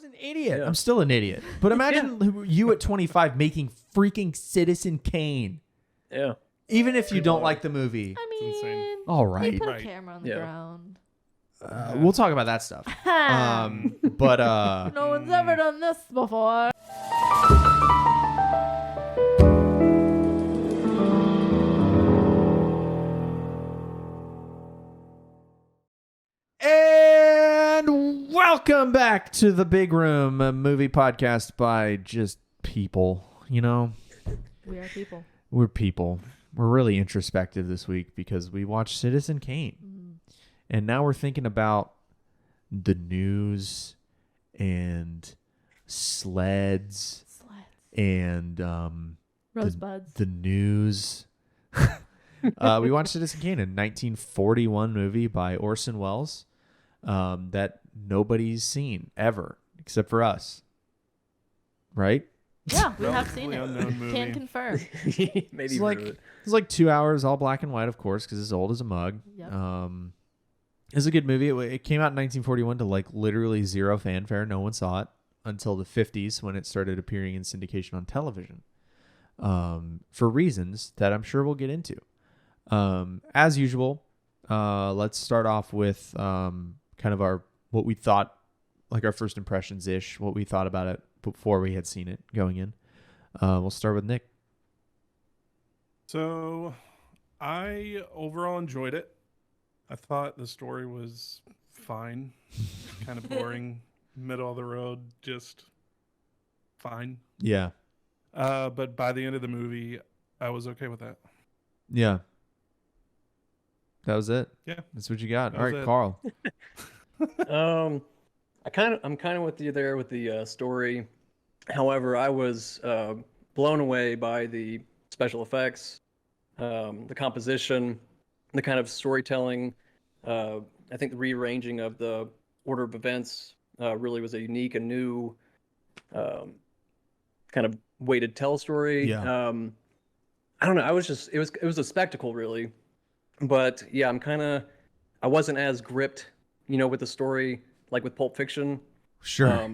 was an idiot. Yeah. I'm still an idiot. But imagine you at 25 making freaking Citizen Kane. Yeah. Even if you don't like the movie. I It's mean, insane. All he right. put a Right. camera on the Yeah. ground. We'll talk about that stuff. But No one's ever done this before. and welcome back to the Big Room, a movie podcast by just people. You know, We are people. we're people. We're really introspective this week because we watched Citizen Kane. And now we're thinking about the news and sleds and Rosebuds. the news. We watched Citizen Kane, a 1941 movie by Orson Welles that nobody's seen ever except for us. Right? Yeah, we have seen Relatively it. unknown movie. Can confirm. Maybe It's like 2 hours, all black and white, of course, because it's old as a mug. Yep. It's a good movie. It came out in 1941 to like literally zero fanfare. No one saw it until the 50s when it started appearing in syndication on television for reasons that I'm sure we'll get into. As usual, let's start off with kind of what we thought, like our first impressions-ish, what we thought about it before we had seen it going in. We'll start with Nick. So, I overall enjoyed it. I thought the story was fine, kind of boring, middle of the road, just fine. Yeah. But by the end of the movie, I was okay with that. Yeah. That was it. Yeah. That's what you got. That All was right, it. Carl. I'm kind of with you there with the story. However, I was blown away by the special effects, the composition, the kind of storytelling. I think the rearranging of the order of events really was a unique and new kind of way to tell a story. Yeah. I don't know. It was a spectacle, really. But yeah, I wasn't as gripped, with the story like with Pulp Fiction. Sure.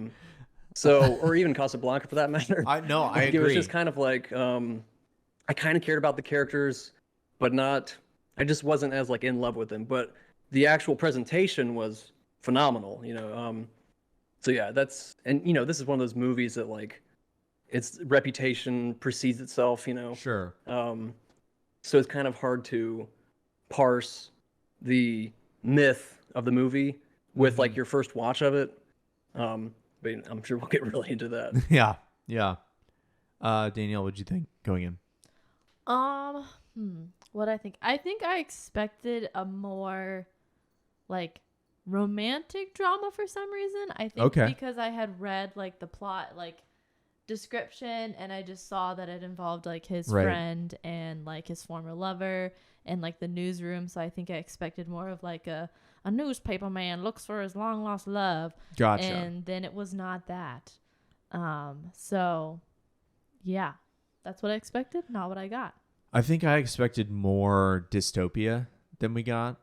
Or even Casablanca for that matter. I It agree. was just kind of like I kind of cared about the characters, but I just wasn't as like in love with them. But the actual presentation was phenomenal, So yeah, this is one of those movies that like its reputation precedes itself, Sure. So it's kind of hard to parse the myth of the movie with like your first watch of it. But I'm sure we'll get really into that. Yeah. Yeah. Danielle, what'd you think going in? What I think I expected a more like romantic drama for some reason. I think because I had read like the plot like description and I just saw that it involved like his friend and like his former lover and like the newsroom, so I think I expected more of like a newspaper man looks for his long lost love. Gotcha. And then it was not that. So yeah, that's what I expected, not what I got. I think I expected more dystopia than we got.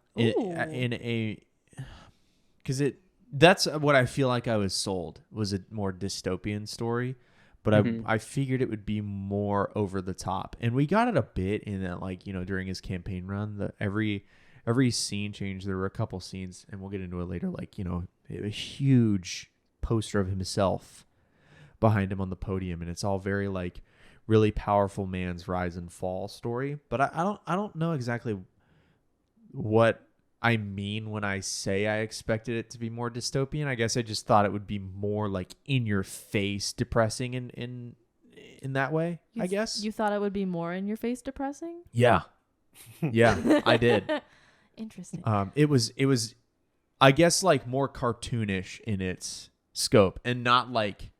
That's what I feel like I was sold, was a more dystopian story. But I figured it would be more over the top. And we got it a bit in that, like, during his campaign run, every scene changed. There were a couple scenes, and we'll get into it later, like, a huge poster of himself behind him on the podium. And it's all very, like, really powerful man's rise and fall story. But I don't know exactly what I mean when I say I expected it to be more dystopian. I guess I just thought it would be more like in your face depressing in that way. I guess you thought it would be more in your face depressing. Yeah, I did. Interesting. It was I guess like more cartoonish in its scope and not like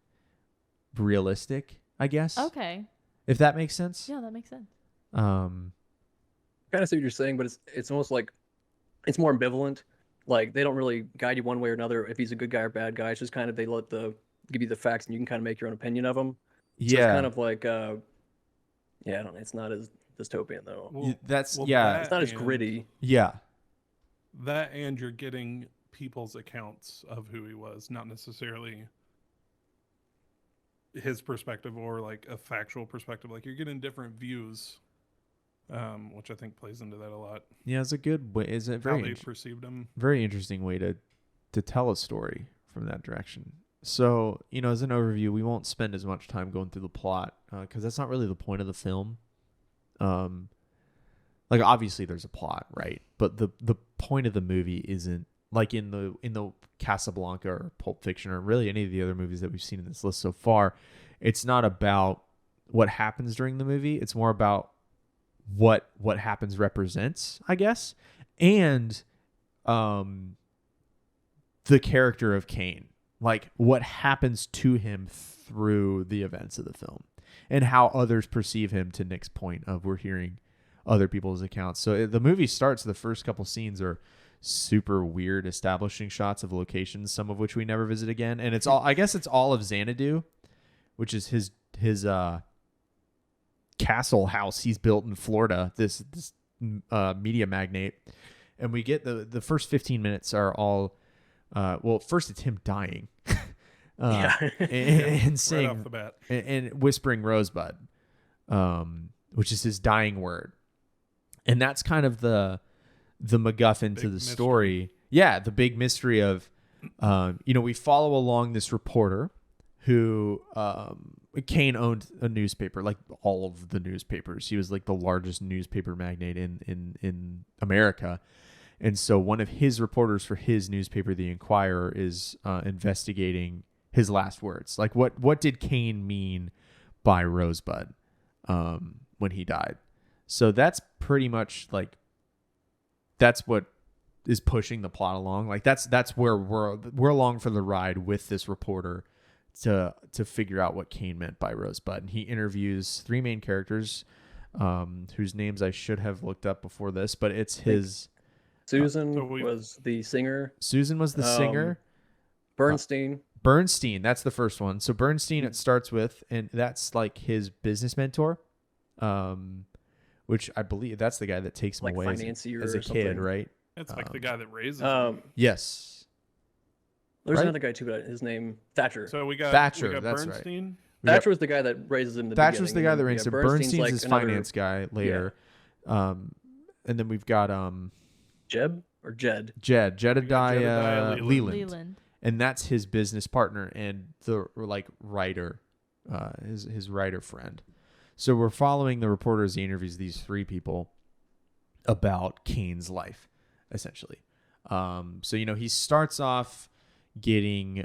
realistic, I guess. Okay. If that makes sense. Yeah, that makes sense. Kind of see what you're saying, but it's almost like it's more ambivalent. Like they don't really guide you one way or another if he's a good guy or bad guy. It's just kind of they give you the facts and you can kind of make your own opinion of him. So Yeah. it's kind of like I don't know. It's not as dystopian though. Well, That's well, yeah. It's not as gritty. Yeah. That and you're getting people's accounts of who he was, not necessarily his perspective or like a factual perspective. Like you're getting different views, which I think plays into that a lot. Yeah, it's a good way. Is it how they perceived him? Very interesting way to tell a story from that direction. So, as an overview, we won't spend as much time going through the plot because that's not really the point of the film. Like obviously there's a plot, right? But the point of the movie isn't like in the Casablanca or Pulp Fiction or really any of the other movies that we've seen in this list so far. It's not about what happens during the movie. It's more about what happens represents, I guess, and the character of Kane, like what happens to him through the events of the film and how others perceive him, to Nick's point of we're hearing other people's accounts. So the movie starts, the first couple scenes are super weird establishing shots of locations, some of which we never visit again. And it's all of Xanadu, which is his castle house he's built in Florida, this media magnate. And we get the first 15 minutes are all first it's him dying and saying right off the bat. And whispering Rosebud, which is his dying word. And that's kind of the MacGuffin to the story. Yeah, the big mystery of we follow along this reporter who Kane owned a newspaper, like all of the newspapers. He was like the largest newspaper magnate in America. And so one of his reporters for his newspaper, The Inquirer, is investigating his last words. Like what did Kane mean by Rosebud when he died? So that's pretty much like that's what is pushing the plot along. Like that's where we're along for the ride with this reporter to figure out what Kane meant by Rosebud. And he interviews three main characters whose names I should have looked up before this, but it's his Susan was the singer. Susan was the singer. Bernstein. Bernstein, that's the first one. So Bernstein it starts with, and that's like his business mentor, which I believe that's the guy that takes him away as a kid, right? It's like the guy that raises him. Yes. There's another guy too, but his name Thatcher. So we got Thatcher. That's Bernstein. Right. Thatcher was the guy that raises him. Thatcher's the guy that raises him. Bernstein's like his finance guy later. Yeah. And then we've got Jeb or Jed. Jedediah Leland. And that's his business partner and the writer, his writer friend. So we're following the reporter as he interviews these three people about Kane's life, essentially. So he starts off getting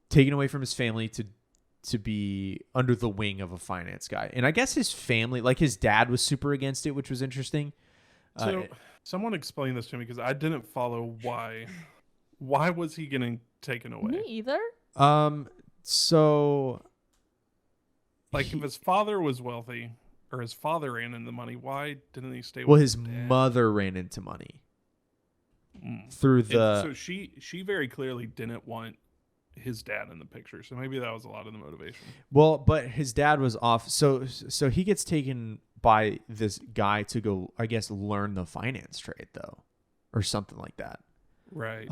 taken away from his family to be under the wing of a finance guy, and I guess his family, like his dad, was super against it, which was interesting. So someone explain this to me because I didn't follow why. Why was he getting taken away? Me either. So if his father was wealthy or his father ran into money, why didn't he stay with Well, his dad? mother ran into money through the. So she very clearly didn't want his dad in the picture. So maybe that was a lot of the motivation. Well, but his dad was off. So he gets taken by this guy to go, I guess, learn the finance trade though, or something like that. Right.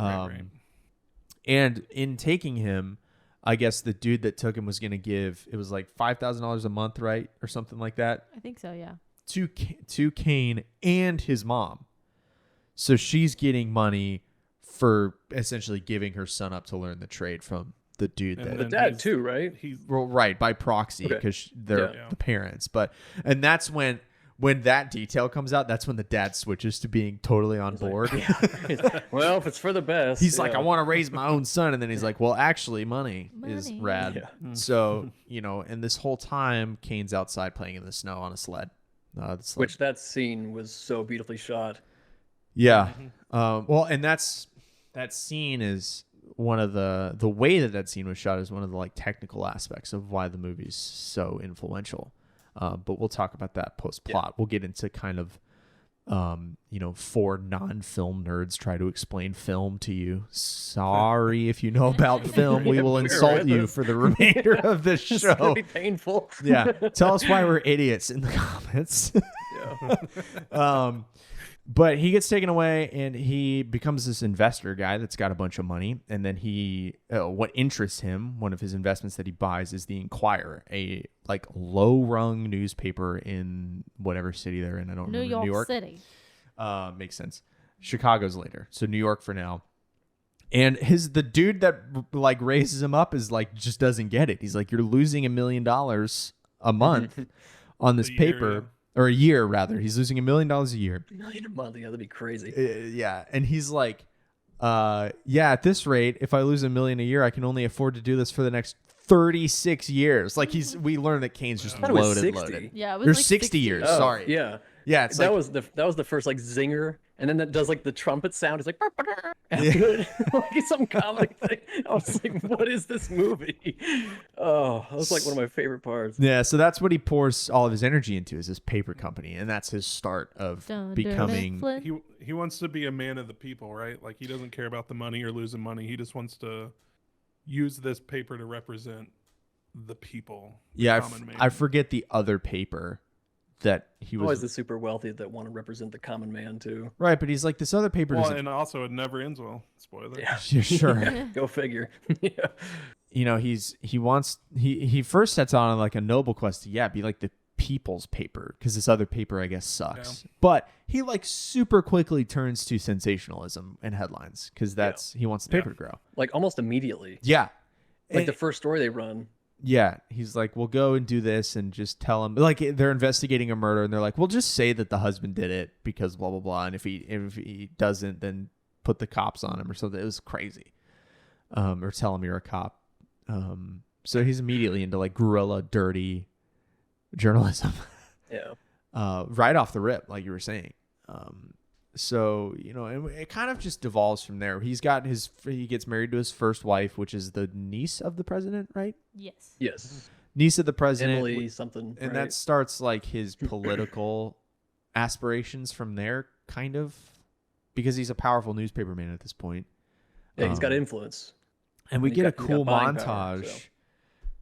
And in taking him, I guess the dude that took him was going to give, it was like $5,000 a month, right? Or something like that. I think so, yeah. To Kane and his mom. So she's getting money for essentially giving her son up to learn the trade from the dude. And the dad too, right? Right, by proxy, because they're the parents. And that's when that detail comes out, that's when the dad switches to being totally on board. Well, if it's for the best. He's like, I want to raise my own son. And then he's like, well, actually, money is rad. Yeah. So, and this whole time, Kane's outside playing in the snow on a sled. Which that scene was so beautifully shot. Yeah. Well, and that scene is one of the way that scene was shot is one of the technical aspects of why the movie's so influential. But we'll talk about that post-plot. Yeah. We'll get into kind of, four non-film nerds try to explain film to you. Sorry if you know about film. We will insult you for the remainder of this show. It's really painful. Yeah. Tell us why we're idiots in the comments. Yeah. But he gets taken away, and he becomes this investor guy that's got a bunch of money. And then what interests him, one of his investments that he buys, is the Inquirer, a like low-rung newspaper in whatever city they're in. I don't remember. New York City. Makes sense. Chicago's later, so New York for now. And the dude that like raises him up is like just doesn't get it. He's like, you're losing $1 million a month on this paper. Yeah. Or a year, rather. He's losing $1 million a year. $1 million a month, yeah, that'd be crazy. Yeah, and he's like, at this rate, if I lose $1 million a year, I can only afford to do this for the next 36 years. Like we learned that Kane's just loaded. Yeah, it was There's like 60 years. Oh, Sorry. Yeah. Yeah, it's that like, was the first like zinger, and then that does like the trumpet sound. It's like, Yeah. like some comedy thing. I was like, what is this movie? Oh, that was like one of my favorite parts. Yeah, so that's what he pours all of his energy into, is this paper company, and that's his start of becoming. He wants to be a man of the people, right? Like he doesn't care about the money or losing money. He just wants to use this paper to represent the people. Yeah, I forget the other paper that he was always the super wealthy that want to represent the common man too. Right, but he's like, this other paper. Well, and also it never ends well. Spoiler. Yeah, sure. Yeah, go figure. Yeah. You know, he first sets on like a noble quest to be like the people's paper, because this other paper I guess sucks. Yeah. But he like super quickly turns to sensationalism and headlines, because he wants the paper to grow. Like almost immediately. Yeah. Like the first story they run. Yeah, he's like, we'll go and do this and just tell him, like, they're investigating a murder, and they're like, we'll just say that the husband did it because blah blah blah, and if he doesn't, then put the cops on him or something. It was crazy. Or tell him you're a cop. So he's immediately into like guerrilla dirty journalism. Yeah. Right off the rip, like you were saying. So, you know, it kind of just devolves from there. He gets married to his first wife, which is the niece of the president, right? Yes. Niece of the president. Emily something. And right? that starts like his political aspirations from there, kind of, because he's a powerful newspaperman at this point. Yeah, he's got influence. And we get a cool montage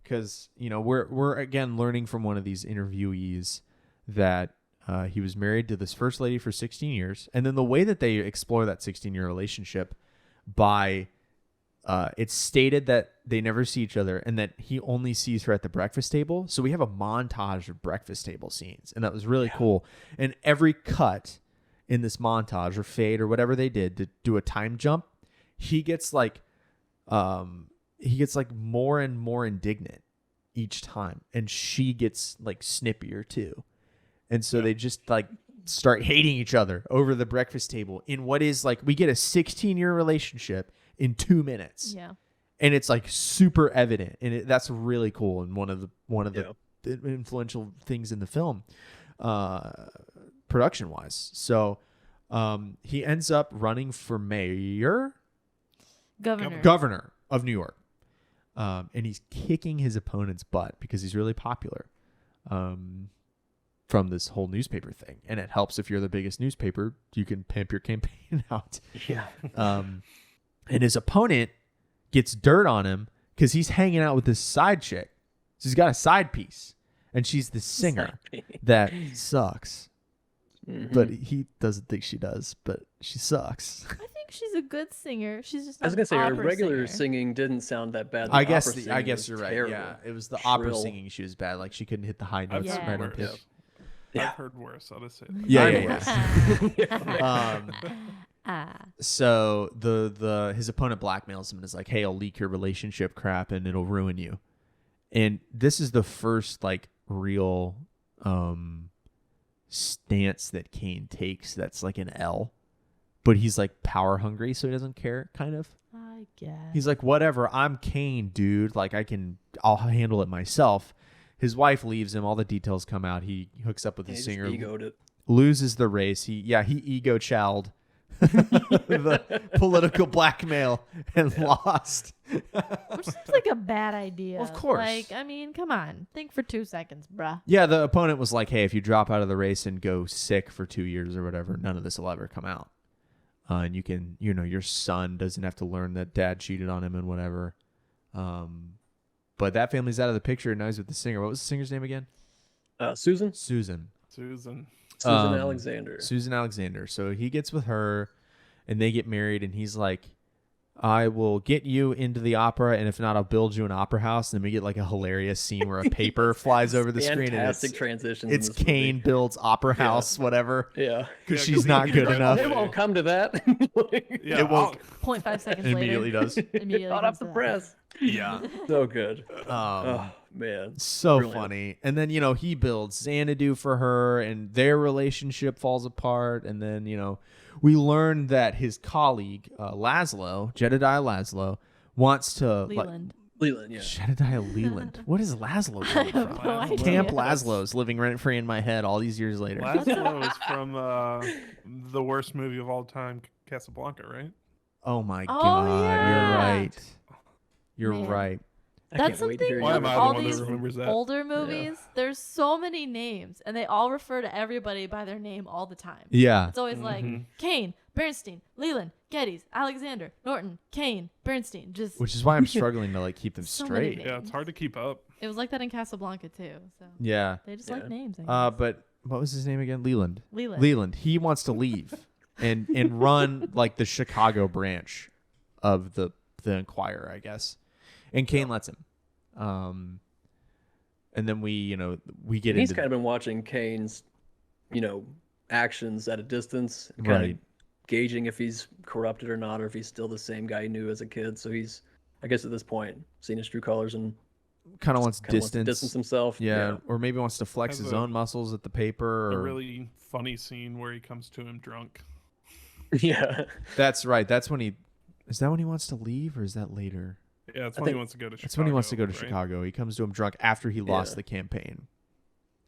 because, you know, we're again learning from one of these interviewees that he was married to this first lady for 16 years. And then the way that they explore that 16-year relationship by it's stated that they never see each other and that he only sees her at the breakfast table. So we have a montage of breakfast table scenes. And that was really cool. And every cut in this montage or fade or whatever they did to do a time jump, he gets like more and more indignant each time. And she gets like snippier too. And so they just like start hating each other over the breakfast table in what is like, we get a 16-year relationship in 2 minutes. Yeah. And it's like super evident. And that's really cool. And one of the influential things in the film, production wise. So he ends up running for governor of New York. And he's kicking his opponent's butt because he's really popular. From this whole newspaper thing. And it helps if you're the biggest newspaper, you can pimp your campaign out. Yeah. And his opponent gets dirt on him because he's hanging out with this side chick. So he's got a side piece. And she's the singer that sucks. Mm-hmm. But he doesn't think she does, but she sucks. I think she's a good singer. She's just I was going to say, her regular singer. singing didn't sound that bad. I guess you're right. Terrible. Yeah, it was the opera singing she was bad. Like she couldn't hit the high notes right on pitch. Yeah. I've heard worse. I'll just say that. Yeah. So his opponent blackmails him and is like, "Hey, I'll leak your relationship crap and it'll ruin you." And this is the first like real stance that Kane takes. That's like an L, but he's like power hungry, so he doesn't care. Kind of. I guess. He's like, "Whatever. I'm Kane, dude. Like I'll handle it myself." His wife leaves him. All the details come out. He hooks up with the singer. Egoed it. Loses the race. He ego chowed the political blackmail and lost. Which seems like a bad idea. Of course. Like, I mean, come on. Think for 2 seconds, bruh. Yeah, the opponent was like, "Hey, if you drop out of the race and go sick for 2 years or whatever, none of this will ever come out. And you can, your son doesn't have to learn that dad cheated on him and whatever." But that family's out of the picture, and now he's with the singer. What was the singer's name again? Susan. Susan. Susan Alexander. So he gets with her, and they get married, and he's like, I will get you into the opera, and if not, I'll build you an opera house. And then we get like a hilarious scene where a paper flies over the screen. Fantastic transitions. It's Kane builds opera house, whatever. Yeah. Because she's not good enough. It won't come to that. It won't. 0.5 seconds later. Immediately does. Immediately hot off the press. Yeah. So good. Oh, man. So brilliant. Funny. And then, he builds Xanadu for her, and their relationship falls apart. And then, we learn that his colleague, Jedediah Laszlo, wants to... Leland, yeah. Jedediah Leland. What is Laszlo coming from? Camp Laszlo's living rent-free in my head all these years later. Laszlo is from the worst movie of all time, Casablanca, right? Oh, my God. Yeah. You're right. You're right. That's something Why am with I the all one that these remembers that? older movies. Yeah. There's so many names, and they all refer to everybody by their name all the time. Yeah. It's always like Kane, Bernstein, Leland, Geddes, Alexander, Norton, Kane, Bernstein. Which is why I'm struggling to keep them so straight. Yeah, it's hard to keep up. It was like that in Casablanca too. So yeah. They just like names. But what was his name again? Leland. Leland. He wants to leave and run like the Chicago branch of the Enquirer, I guess. And Kane lets him. And then we get He's kind of been watching Kane's, actions at a distance, and kind of gauging if he's corrupted or not, or if he's still the same guy he knew as a kid. So he's, I guess at this point, seen his true colors and kind of wants to distance himself. Yeah, or maybe wants to flex his own muscles at the paper. A really funny scene where he comes to him drunk. Yeah. That's right. Is that when he wants to leave, or is that later? Yeah, that's when he wants to go to Chicago. That's when he wants to go to Chicago. He comes to him drunk after he lost the campaign.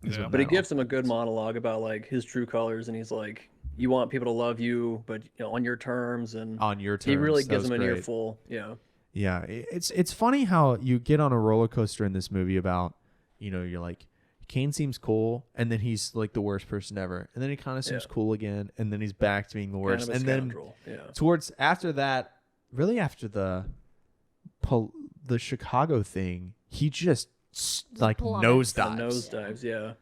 Yeah. But he gives him a good monologue about like his true colors, and he's like, you want people to love you, but on your terms, and on your terms. He really gives him an earful. Yeah. Yeah, it's funny how you get on a roller coaster in this movie about, you're like, Kane seems cool, and then he's like the worst person ever, and then he kind of seems cool again, and then he's back to being the worst, kind of and then towards after that, really after the Chicago thing, he just like nosedives, yeah.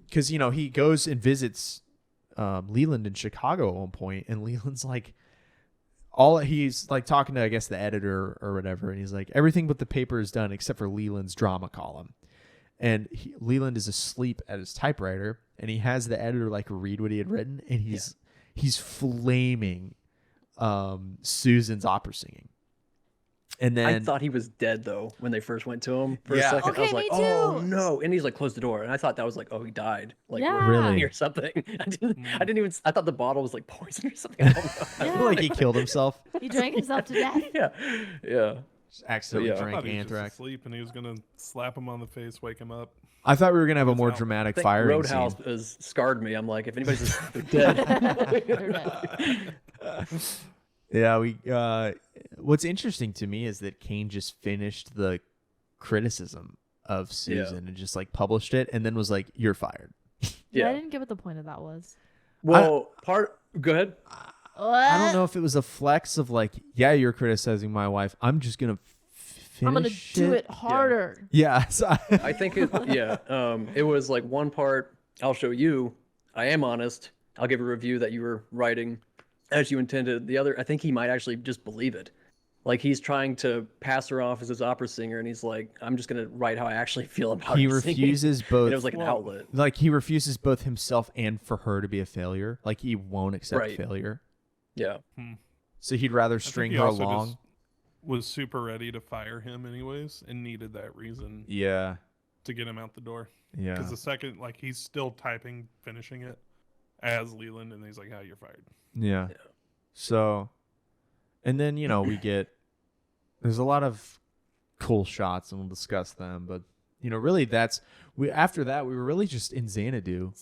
Because he goes and visits Leland in Chicago at one point, and Leland's like, he's like talking to, I guess, the editor or whatever, and he's like, everything but the paper is done except for Leland's drama column, and Leland is asleep at his typewriter, and he has the editor like read what he had written, and he's flaming Susan's opera singing. And then I thought he was dead though when they first went to him for a second. Okay, I was like, me too. oh no! And he's like, close the door, and I thought that was like, oh, he died, like really or something. I didn't even. I thought the bottle was like poison or something. I don't know. I feel like he killed himself. He drank himself to death. Yeah. Just accidentally drank anthrax. He was just asleep, and he was gonna slap him on the face, wake him up. I thought we were gonna have a more dramatic firing Roadhouse scene. has scarred me. I'm like, if anybody's dead. Yeah, what's interesting to me is that Kane just finished the criticism of Susan and just like published it, and then was like, "You're fired." Yeah, I didn't get what the point of that was. Well, go ahead. I don't know if it was a flex of like, yeah, you're criticizing my wife. I'm just gonna finish. I'm gonna do it harder. Yeah, so I think it was like one part. I'll show you. I am honest. I'll give a review that you were writing as you intended. The other, I think he might actually just believe it. Like he's trying to pass her off as his opera singer, and he's like, "I'm just gonna write how I actually feel about." He refuses both. And it was like an outlet. Like he refuses both himself and for her to be a failure. Like he won't accept failure. Yeah. So he'd rather string her along. Was super ready to fire him anyways, and needed that reason. Yeah. To get him out the door. Yeah. Because the second, like, he's still typing, finishing it as Leland, and he's like, "Oh, you're fired." Yeah. So, and then we get. There's a lot of cool shots, and we'll discuss them. But really, after that we were really just in Xanadu.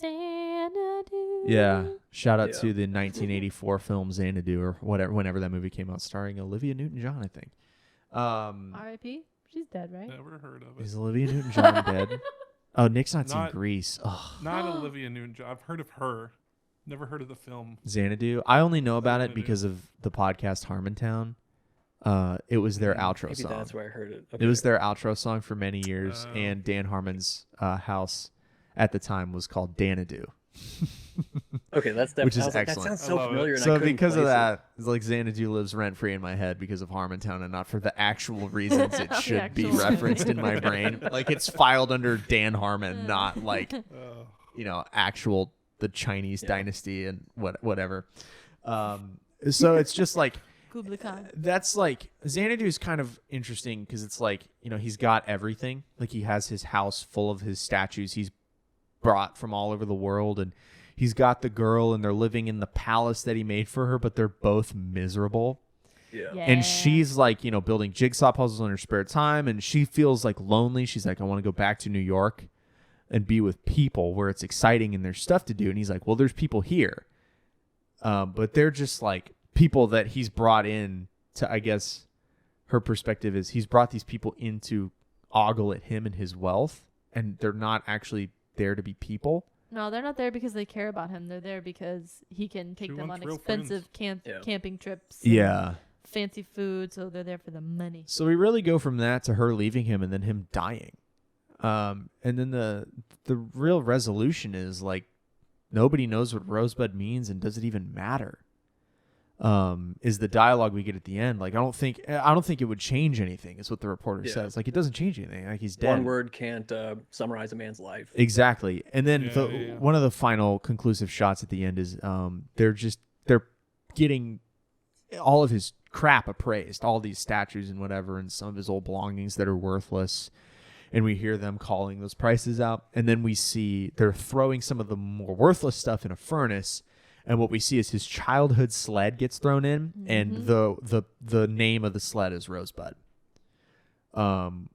Yeah. Shout out to the 1984 film Xanadu, or whatever, whenever that movie came out, starring Olivia Newton-John, I think. R.I.P. She's dead, right? Never heard of it. Is Olivia Newton-John dead? Oh, Nick's not seen Grease. Oh. Not Olivia Newton-John. I've heard of her. Never heard of the film Xanadu. I only know about it because of the podcast Harmontown. It was their outro song. That's where I heard it. Okay. It was their outro song for many years, and Dan Harmon's house at the time was called Danadu. Okay, that's definitely. Which is that excellent. sounds so familiar. And I So couldn't because of place that, it's like Xanadu lives rent free in my head because of Harmontown, and not for the actual reasons it should be actual referenced in my brain. Like it's filed under Dan Harmon, not like actual the Chinese dynasty and whatever. So it's just like that's like Xanadu is kind of interesting because it's like, you know, he's got everything. Like he has his house full of his statues he's brought from all over the world, and he's got the girl, and they're living in the palace that he made for her, but they're both miserable. Yeah. And she's like, you know, building jigsaw puzzles in her spare time, and she feels like lonely. She's like, I want to go back to New York and be with people where it's exciting and there's stuff to do. And he's like, well, there's people here. But they're just like people that he's brought in to, I guess her perspective is he's brought these people in to ogle at him and his wealth, and they're not actually there to be people. No, they're not there because they care about him. They're there because he can take them on expensive camping trips. Yeah. Fancy food, so they're there for the money. So we really go from that to her leaving him and then him dying. And then the real resolution is like nobody knows what Rosebud means, and does it even matter? Is the dialogue we get at the end. Like I don't think it would change anything, is what the reporter says. Like it doesn't change anything. Like he's dead. One word can't summarize a man's life. Exactly. And then one of the final conclusive shots at the end is they're getting all of his crap appraised, all these statues and whatever, and some of his old belongings that are worthless. And we hear them calling those prices out. And then we see they're throwing some of the more worthless stuff in a furnace. And what we see is his childhood sled gets thrown in, and the name of the sled is Rosebud.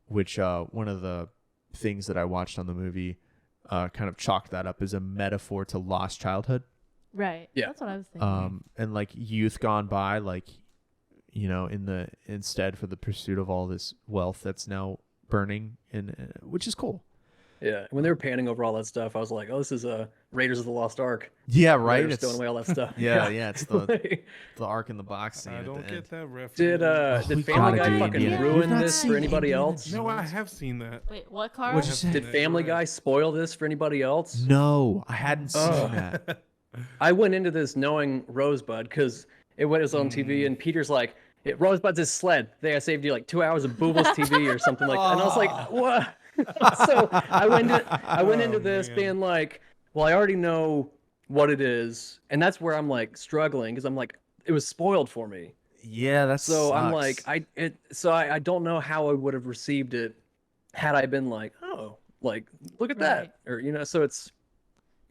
Which one of the things that I watched on the movie kind of chalked that up as a metaphor to lost childhood. Right. Yeah. That's what I was thinking. And like youth gone by, like, you know, instead for the pursuit of all this wealth that's now burning, and which is cool. Yeah, when they were panning over all that stuff, I was like, "Oh, this is Raiders of the Lost Ark." Yeah, right. It's throwing away all that stuff. Yeah, it's the Ark in the box scene. I don't get that reference. Did Family Guy fucking ruin this for anybody else? No, I have seen that. Wait, what car? Did Family Guy spoil this for anybody else? No, I hadn't seen that. I went into this knowing Rosebud because it was on TV, and Peter's like, "Rosebud's his sled. I saved you like 2 hours of boobless TV or something like that." And I was like, "What?" So I went into this being like, well, I already know what it is, and that's where I'm like struggling because I'm like, it was spoiled for me. Yeah, that's so sucks. I'm like, I don't know how I would have received it had I been like, oh, like look at that, or you know. So it's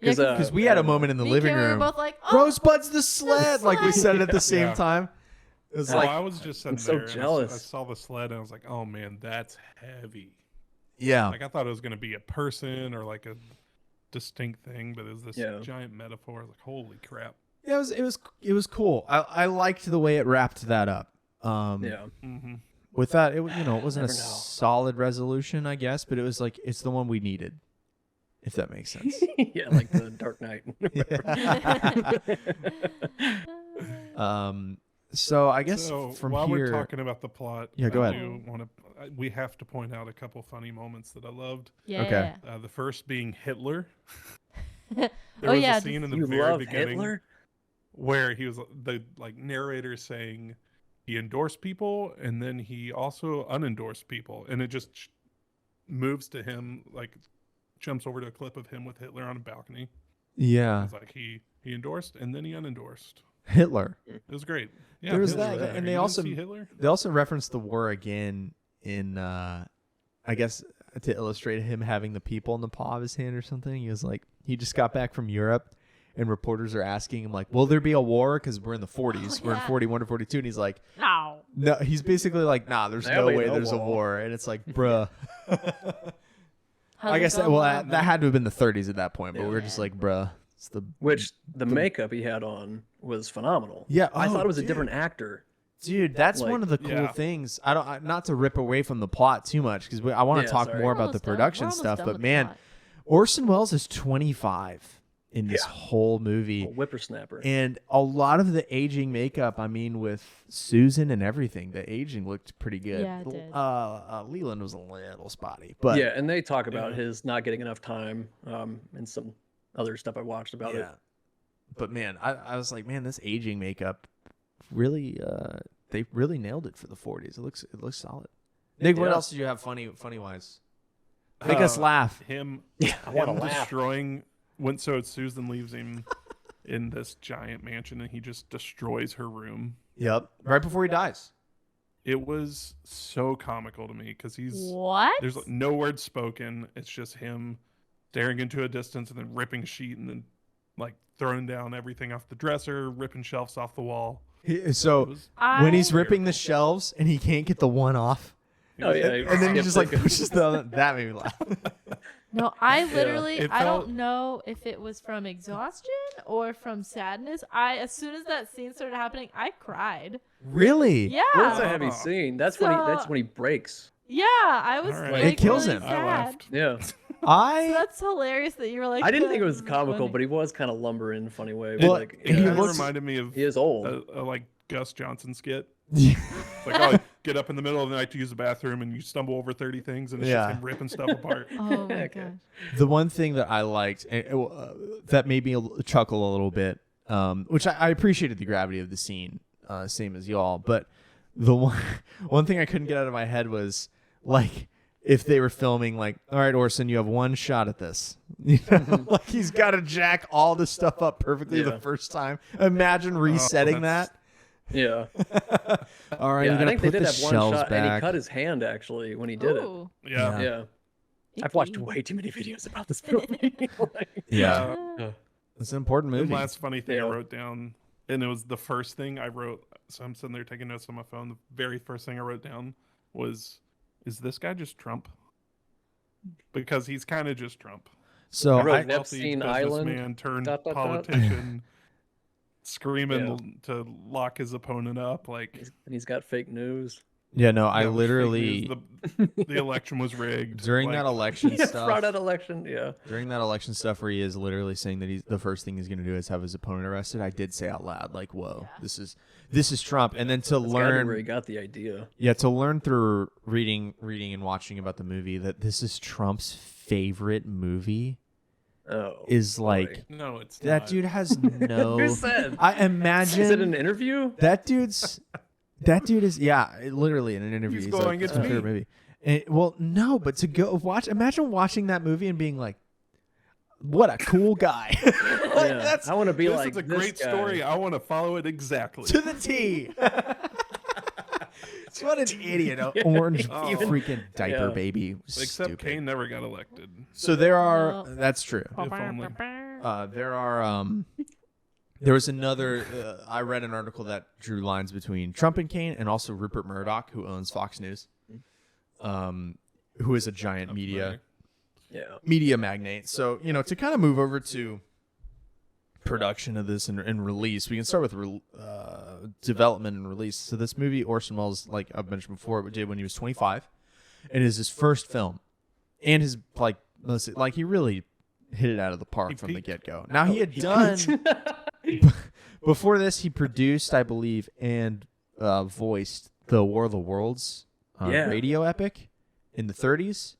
because we had a moment in the living room. We were both like, oh, Rosebud's the sled. Like we said it at the same time. It was I was just sitting there. So jealous. I saw the sled and I was like, oh man, that's heavy. Yeah. Like I thought it was going to be a person or like a distinct thing, but it was this giant metaphor. I was like, holy crap. Yeah, it was cool. I liked the way it wrapped that up. With that, it wasn't a solid resolution, I guess, but it was like it's the one we needed, if that makes sense. Yeah, like the Dark Knight. So I guess from while here, we're talking about the plot, go ahead. We have to point out a couple funny moments that I loved. Yeah. Okay. The first being Hitler. There was a scene in the very beginning Hitler? where he was the narrator saying he endorsed people and then he also unendorsed people, and it just moves to him, like jumps over to a clip of him with Hitler on a balcony. Yeah. It's like he endorsed and then he unendorsed Hitler. It was great. Yeah, there was Hitler that, there. and You didn't see Hitler? they also referenced the war again in, I guess, to illustrate him having the people in the palm of his hand or something. He was like, he just got back from Europe, and reporters are asking him like, "Will there be a war?" Because we're in the 40s, we're in 41 to 42, and he's like, "No." He's basically like, "Nah, there's no way there's a war," and it's like, bruh. I guess that had to have been the 30s at that point, but we were just like, bruh. Which the makeup he had on was phenomenal. Yeah, I thought it was a different actor. Dude, that's one of the cool things. Not to rip away from the plot too much, because I want to talk more about the production stuff. But man, Orson Welles is 25 in this whole movie. Whippersnapper. And a lot of the aging makeup, I mean, with Susan and everything, the aging looked pretty good. Yeah, it did. Leland was a little spotty, but yeah, and they talk about his not getting enough time in some other stuff I watched about it. But man, I was like, man, this aging makeup really they really nailed it for the 40s. It looks solid. Nick, what else did you have funny wise? Make us laugh. Him I want to laugh. destroying so Susan leaves him in this giant mansion and he just destroys her room. Yep. Right before he dies. It was so comical to me because there's like no words spoken. It's just him staring into a distance and then ripping a sheet and then like throwing down everything off the dresser, ripping shelves off the wall. When he's ripping the shelves and he can't get the one off. Oh yeah, and then he just like pushes the other. That made me laugh. No, I literally, I don't know if it was from exhaustion or from sadness. As soon as that scene started happening, I cried. Really? Yeah. Well, that's a heavy scene. That's when he breaks. Yeah, I was. Right. Like, It kills really him. Sad. I laughed. Yeah. So that's hilarious that you were like. I didn't think it was comical, but he was kind of lumbering in a funny way. Well, Like, he reminded me of he is old. a like Gus Johnson skit. It's like, oh, you get up in the middle of the night to use the bathroom and you stumble over 30 things and it's just him ripping stuff apart. Oh my gosh. The one thing that I liked that made me chuckle a little bit, which I appreciated the gravity of the scene, same as y'all, but the one thing I couldn't get out of my head was like if they were filming like, all right, Orson, you have one shot at this. You know, like he's got to jack all this stuff up perfectly the first time. Imagine resetting that. Yeah. All right, I think they did have one shot, back. and he cut his hand actually when he did Ooh. it. Yeah. I've watched way too many videos about this movie. Yeah. It's an important movie. The last funny thing I wrote down, and it was the first thing I wrote. So I'm sitting there taking notes on my phone. The very first thing I wrote down was, "Is this guy just Trump?" Because he's kind of just Trump. So I wrote Epstein Island businessman turned politician. Screaming to lock his opponent up, like, and he's got fake news. Yeah, no, I literally the election was rigged during that election stuff. Fraud election, During that election stuff where he is literally saying that the first thing he's going to do is have his opponent arrested. I did say out loud, like, "Whoa, this is Trump." And then to learn where he got the idea. Yeah, to learn through reading and watching about the movie that this is Trump's favorite movie. Is like no, it's that not. dude has no. Who said? I imagine. Is it an interview? That dude is literally in an interview. He's He's going, like, "It's my me." favorite movie. And, well, no, but to go watch, imagine watching that movie and being like, "What a cool guy!" I want to be like It's a this great guy. story. I want to follow it exactly to the T. What an idiot! Orange freaking diaper baby. Except Stupid. Kane never got elected. So there are. That's true. If only. There are. There was another. I read an article that drew lines between Trump and Kane, and also Rupert Murdoch, who owns Fox News, who is a giant media magnate. So to kind of move over to production of this and release, we can start with development and release. So this movie, Orson Welles, like I've mentioned before, did when he was 25, and is his first film, and his he really hit it out of the park from the get-go. Now he had done before this, he produced, I believe, and voiced the War of the Worlds radio epic in the 30s,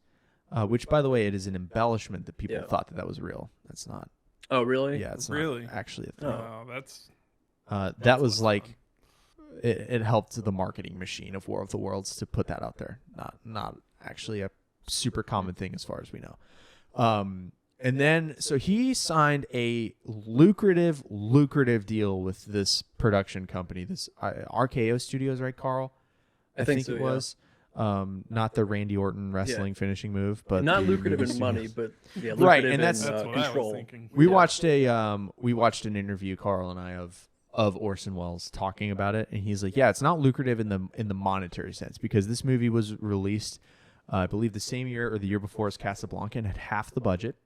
which, by the way, it is an embellishment that people thought that was real. That's not. Oh, really? Yeah, it's really not actually a thing. Oh, that's that was like it helped the marketing machine of War of the Worlds to put that out there. Not actually a super common thing as far as we know. And then so he signed a lucrative deal with this production company, this RKO Studios, right, Carl? I think so, it was. Not the Randy Orton wrestling finishing move, but not lucrative in money, but lucrative right, and that's in, what I was control. thinking. We watched an interview, Carl and I, of Orson Welles talking about it, and he's like, yeah, it's not lucrative in the monetary sense because this movie was released, I believe, the same year or the year before as Casablanca and had half the budget.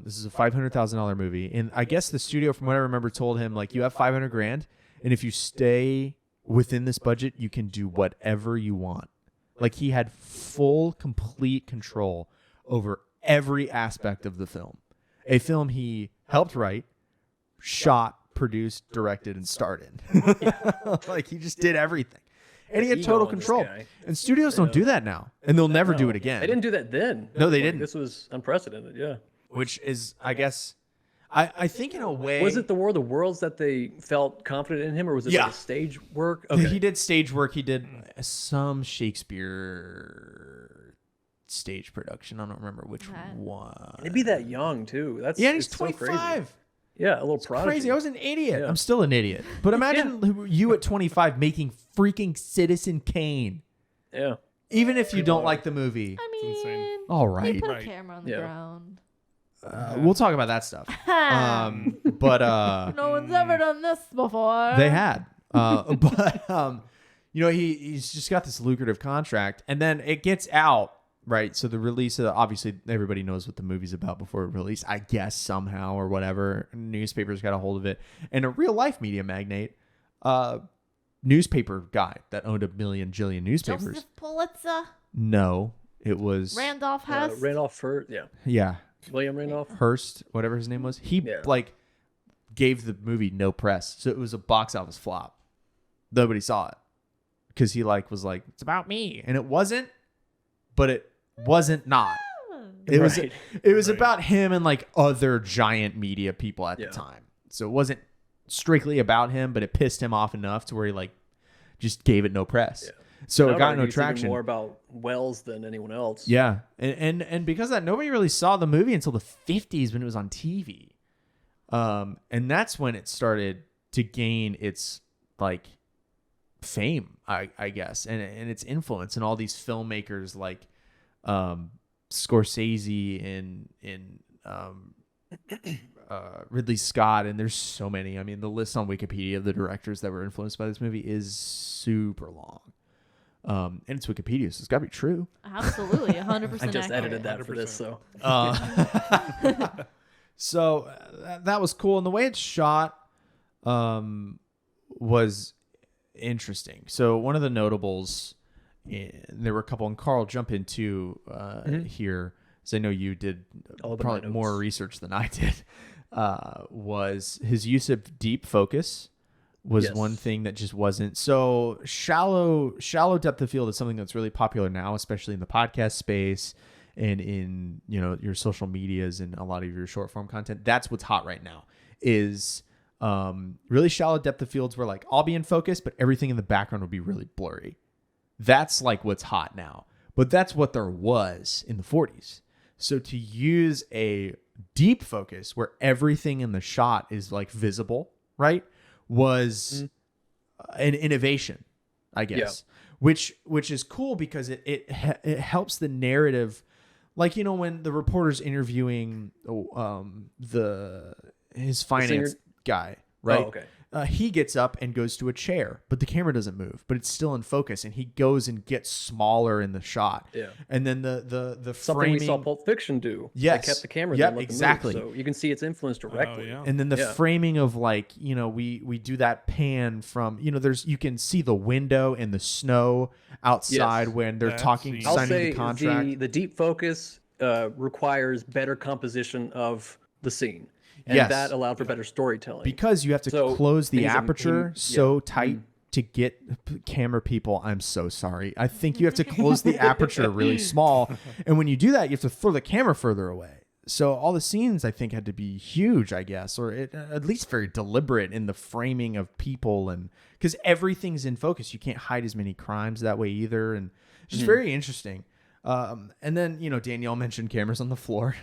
This is a $500,000 movie, and I guess the studio, from what I remember, told him like, you have $500,000, and if you stay within this budget, you can do whatever you want. Like he had full, complete control over every aspect of the film. A film he helped write, shot, produced, directed, and starred in. Like he just did everything. And he had total control. And studios don't do that now. And they'll never do it again. They didn't do that then. No, they didn't. This was unprecedented, yeah. which is, I guess, I think in a way. Was it the War of the Worlds that they felt confident in him, or was it like a stage work? Okay. He did stage work. He did some Shakespeare stage production. I don't remember which one. He'd be that young too. That's he's 25. So crazy. Yeah, a little prodigy. Crazy. I was an idiot. Yeah. I'm still an idiot. But imagine you at 25 making freaking Citizen Kane. Yeah. Even if you don't like the movie. I mean, all right. He put a camera on the ground. We'll talk about that stuff. But no one's ever done this before. They had. But he's just got this lucrative contract, and then it gets out, right? So the release of obviously everybody knows what the movie's about before it released, I guess, somehow or whatever. Newspapers got a hold of it, and a real life media magnate, newspaper guy that owned a jillion newspapers. Joseph Pulitzer. No, it was Randolph Hearst. Randolph Hearst. Yeah. William Randolph Hurst, whatever his name was. He gave the movie no press, so it was a box office flop. Nobody saw it because he was like, it's about me, and it wasn't, but it wasn't not. It was about him and like other giant media people at the time. So it wasn't strictly about him, but it pissed him off enough to where he just gave it no press. Yeah. So it got no traction. Even more about Wells than anyone else. Yeah, and because of that, nobody really saw the movie until the 50s when it was on TV, and that's when it started to gain its fame, I guess, and its influence, and all these filmmakers like Scorsese and Ridley Scott, and there's so many. I mean, the list on Wikipedia of the directors that were influenced by this movie is super long. And it's Wikipedia, so it's got to be true. Absolutely, 100%. I just edited that for this, so. So that was cool, and the way it's shot was interesting. So one of the notables, there were a couple, and Carl, jump into here, because I know you did probably more research than I did. Was his use of deep focus. Was one thing that just wasn't. So shallow depth of field is something that's really popular now, especially in the podcast space and in your social medias and a lot of your short form content. That's what's hot right now, is really shallow depth of fields where I'll be in focus, but everything in the background will be really blurry. That's what's hot now, but that's what there was in the 40s. So to use a deep focus where everything in the shot is visible, right? Was an innovation, I guess, which is cool because it helps the narrative. When the reporter's interviewing his finance guy, right? Oh, okay. He gets up and goes to a chair, but the camera doesn't move, but it's still in focus, and he goes and gets smaller in the shot. Yeah. And then the something framing, we saw Pulp Fiction do. Yes. They kept the camera. Yep, exactly. Move, so you can see its influence directly. Oh, yeah. And then the framing of we do that pan from you can see the window and the snow outside when they're signing the contract. The deep focus requires better composition of the scene. And that allowed for better storytelling. Because you have to close the aperture tight to get camera people. I'm so sorry. I think you have to close the aperture really small. And when you do that, you have to throw the camera further away. So all the scenes, I think, had to be huge, I guess, or at least very deliberate in the framing of people. And because everything's in focus, you can't hide as many crimes that way either. And it's just very interesting. And then, Danielle mentioned cameras on the floor.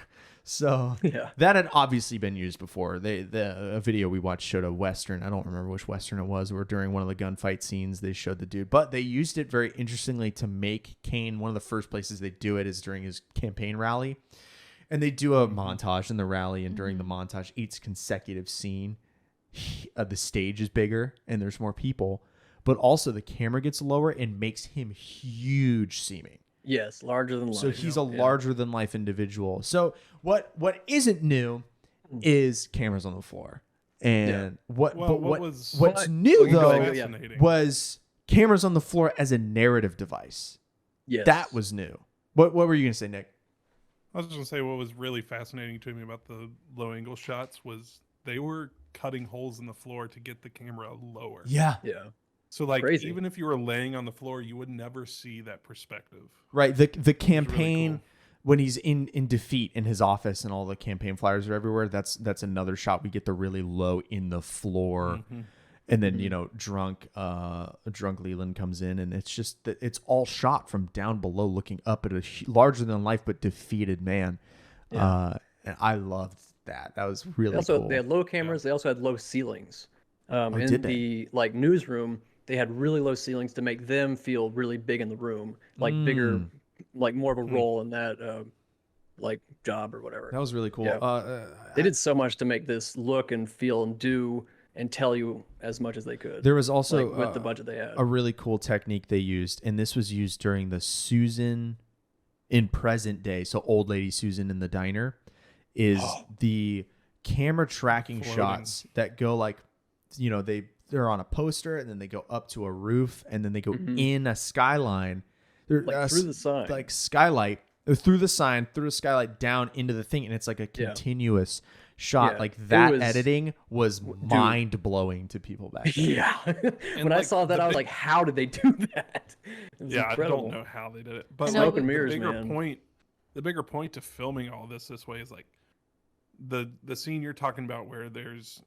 So that had obviously been used before. A video we watched showed a Western. I don't remember which Western it was, where during one of the gunfight scenes, they showed the dude. But they used it very interestingly to make Kane, one of the first places they do it is during his campaign rally. And they do a montage in the rally, and during the montage, each consecutive scene, the stage is bigger and there's more people. But also the camera gets lower and makes him huge seeming. Yes, larger than life. So he's a larger than life individual. So what isn't new is cameras on the floor. And what's new though was cameras on the floor as a narrative device. Yes. That was new. What were you going to say, Nick? I was just going to say what was really fascinating to me about the low angle shots was they were cutting holes in the floor to get the camera lower. Yeah. Yeah. So even if you were laying on the floor, you would never see that perspective. Right. The campaign, really cool. when he's in defeat in his office and all the campaign flyers are everywhere, that's another shot. We get the really low in the floor, and then drunk Leland comes in, and it's just that it's all shot from down below, looking up at a larger than life but defeated man. And I loved that. That was really cool. They had low cameras. They also had low ceilings. In the newsroom, they had really low ceilings to make them feel really big in the room, like bigger, like more of a role in that job or whatever. That was really cool. Yeah. They did so much to make this look and feel and do and tell you as much as they could. There was also with the budget they had, a really cool technique they used, and this was used during the Susan in present day. So old lady Susan in the diner is the camera tracking shots that go like, they're on a poster and then they go up to a roof and then they go in a skyline. Through the sign. Like skylight, through the sign, through a skylight down into the thing. And it's like a continuous shot. Like that editing was mind blowing to people back then. Yeah. When I saw that, I was like, how did they do that? Incredible. I don't know how they did it. But smoke and mirrors, man. The bigger point to filming all this way is like, the scene you're talking about where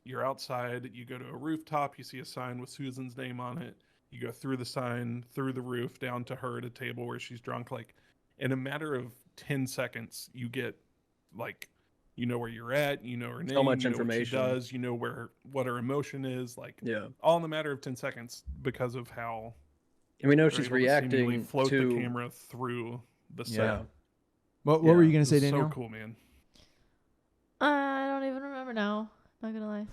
you're outside, you go to a rooftop, you see a sign with Susan's name on it, you go through the sign, through the roof, down to her at a table where she's drunk. Like in a matter of 10 seconds, you get like, where you're at, her name, so much information. What she does, what her emotion is, like all in a matter of 10 seconds because of how. And we know she's reacting to float the camera through the set. Yeah. What were you gonna say, Danielle? So cool, man. I don't even remember now. Not gonna lie.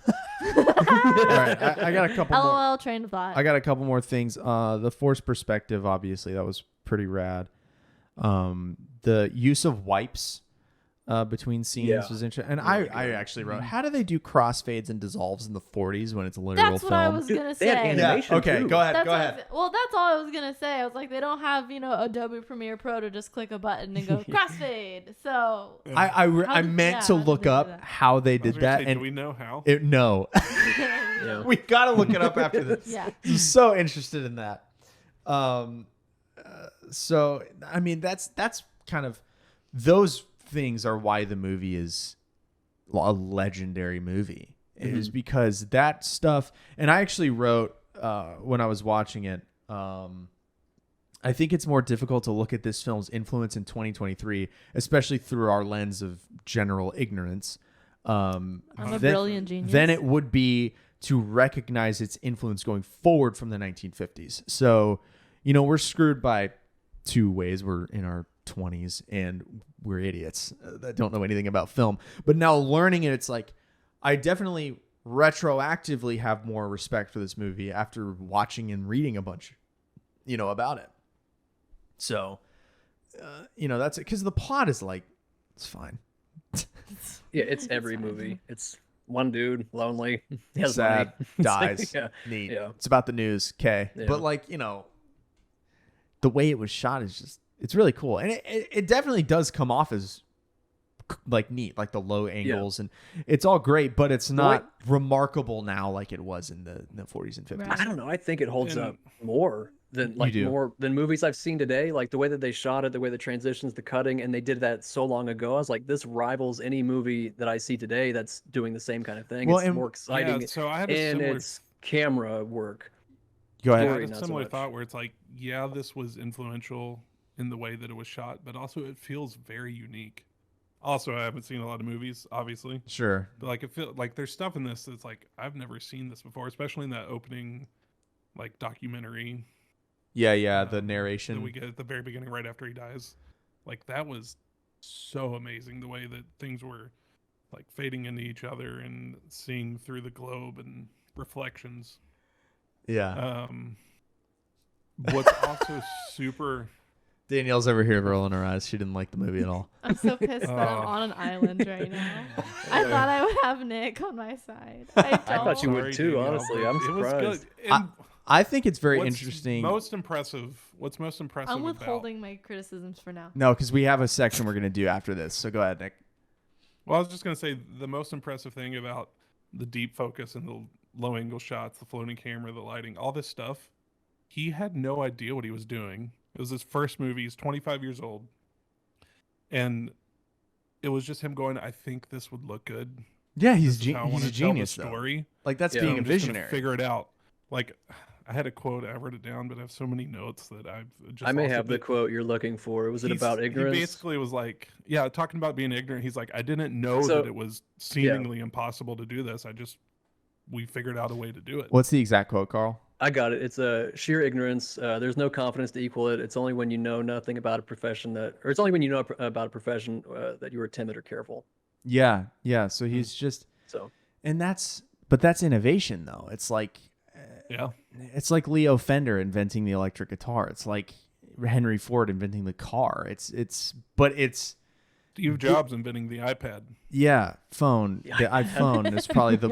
All right, I got a couple more. LOL, train of thought. I got a couple more things. The forced perspective, obviously, that was pretty rad. The use of wipes between scenes was interesting. And I actually wrote, how do they do crossfades and dissolves in the 40s when it's a literal That's film? what I was gonna say. They had animation Okay, too. go ahead. Well, that's all I was gonna say. I was like, they don't have Adobe Premiere Pro to just click a button and go crossfade. So I meant to look up how they did that, and do we know how? No, we got to look it up after this. Yeah, I'm so interested in that. So I mean, that's kind of those things are why the movie is a legendary movie. It is because that stuff, and I actually wrote when I was watching it, I think it's more difficult to look at this film's influence in 2023, especially through our lens of general ignorance. I'm a brilliant genius. Than it would be to recognize its influence going forward from the 1950s. So, we're screwed by two ways. We're in our 20s and we're idiots that don't know anything about film. But now learning it, it's like I definitely retroactively have more respect for this movie after watching and reading a bunch, about it. So, that's it. Because the plot is like, it's fine. Yeah, it's every movie. It's one dude, lonely, he has sad, money. dies, neat. Yeah. It's about the news, okay. Yeah. But like, the way it was shot is just, it's really cool. And it definitely does come off as like neat, like the low angles and it's all great, but it's not remarkable now like it was in the 40s and 50s. Right. I don't know. I think it holds up more than more than movies I've seen today. Like the way that they shot it, the way the transitions, the cutting, and they did that so long ago. I was like, this rivals any movie that I see today that's doing the same kind of thing. Well, it's more exciting. Yeah, so I had a similar it's camera work. Go ahead. I had a similar thought where it's like, this was influential in the way that it was shot, but also it feels very unique. Also, I haven't seen a lot of movies, obviously. Sure. But like, it feels like there's stuff in this that's like, I've never seen this before, especially in that opening, like documentary. Yeah. The narration that we get at the very beginning, right after he dies. Like that was so amazing. The way that things were like fading into each other and seeing through the globe and reflections. Yeah. What's also super. Danielle's over here rolling her eyes. She didn't like the movie at all. I'm so pissed that I'm on an island right now. I thought I would have Nick on my side. I thought you would too, Danielle, honestly. I'm surprised. I think it's very interesting. What's most impressive I'm withholding my criticisms for now. No, because we have a section we're going to do after this. So go ahead, Nick. Well, I was just going to say the most impressive thing about the deep focus and the low angle shots, the floating camera, the lighting, all this stuff, he had no idea what he was doing. It was his first movie. He's 25 years old. and it was just him going, I think this would look good. Yeah, he's a genius. Story. Like that's being a visionary. Figure it out. Like I had a quote, I wrote it down, but I have so many notes that I've just. I may have the quote you're looking for. Was it about ignorance? He basically was like, yeah, talking about being ignorant. He's like, I didn't know that it was seemingly impossible to do this. We figured out a way to do it. What's the exact quote, Carl? I got it. It's a sheer ignorance. There's no confidence to equal it. It's only when you know nothing about a profession it's only when you know about a profession that you are timid or careful. Yeah. So he's just and that's innovation though. It's like it's like Leo Fender inventing the electric guitar. It's like Henry Ford inventing the car. It's Steve Jobs inventing the iPad. Yeah, phone. The iPhone is probably the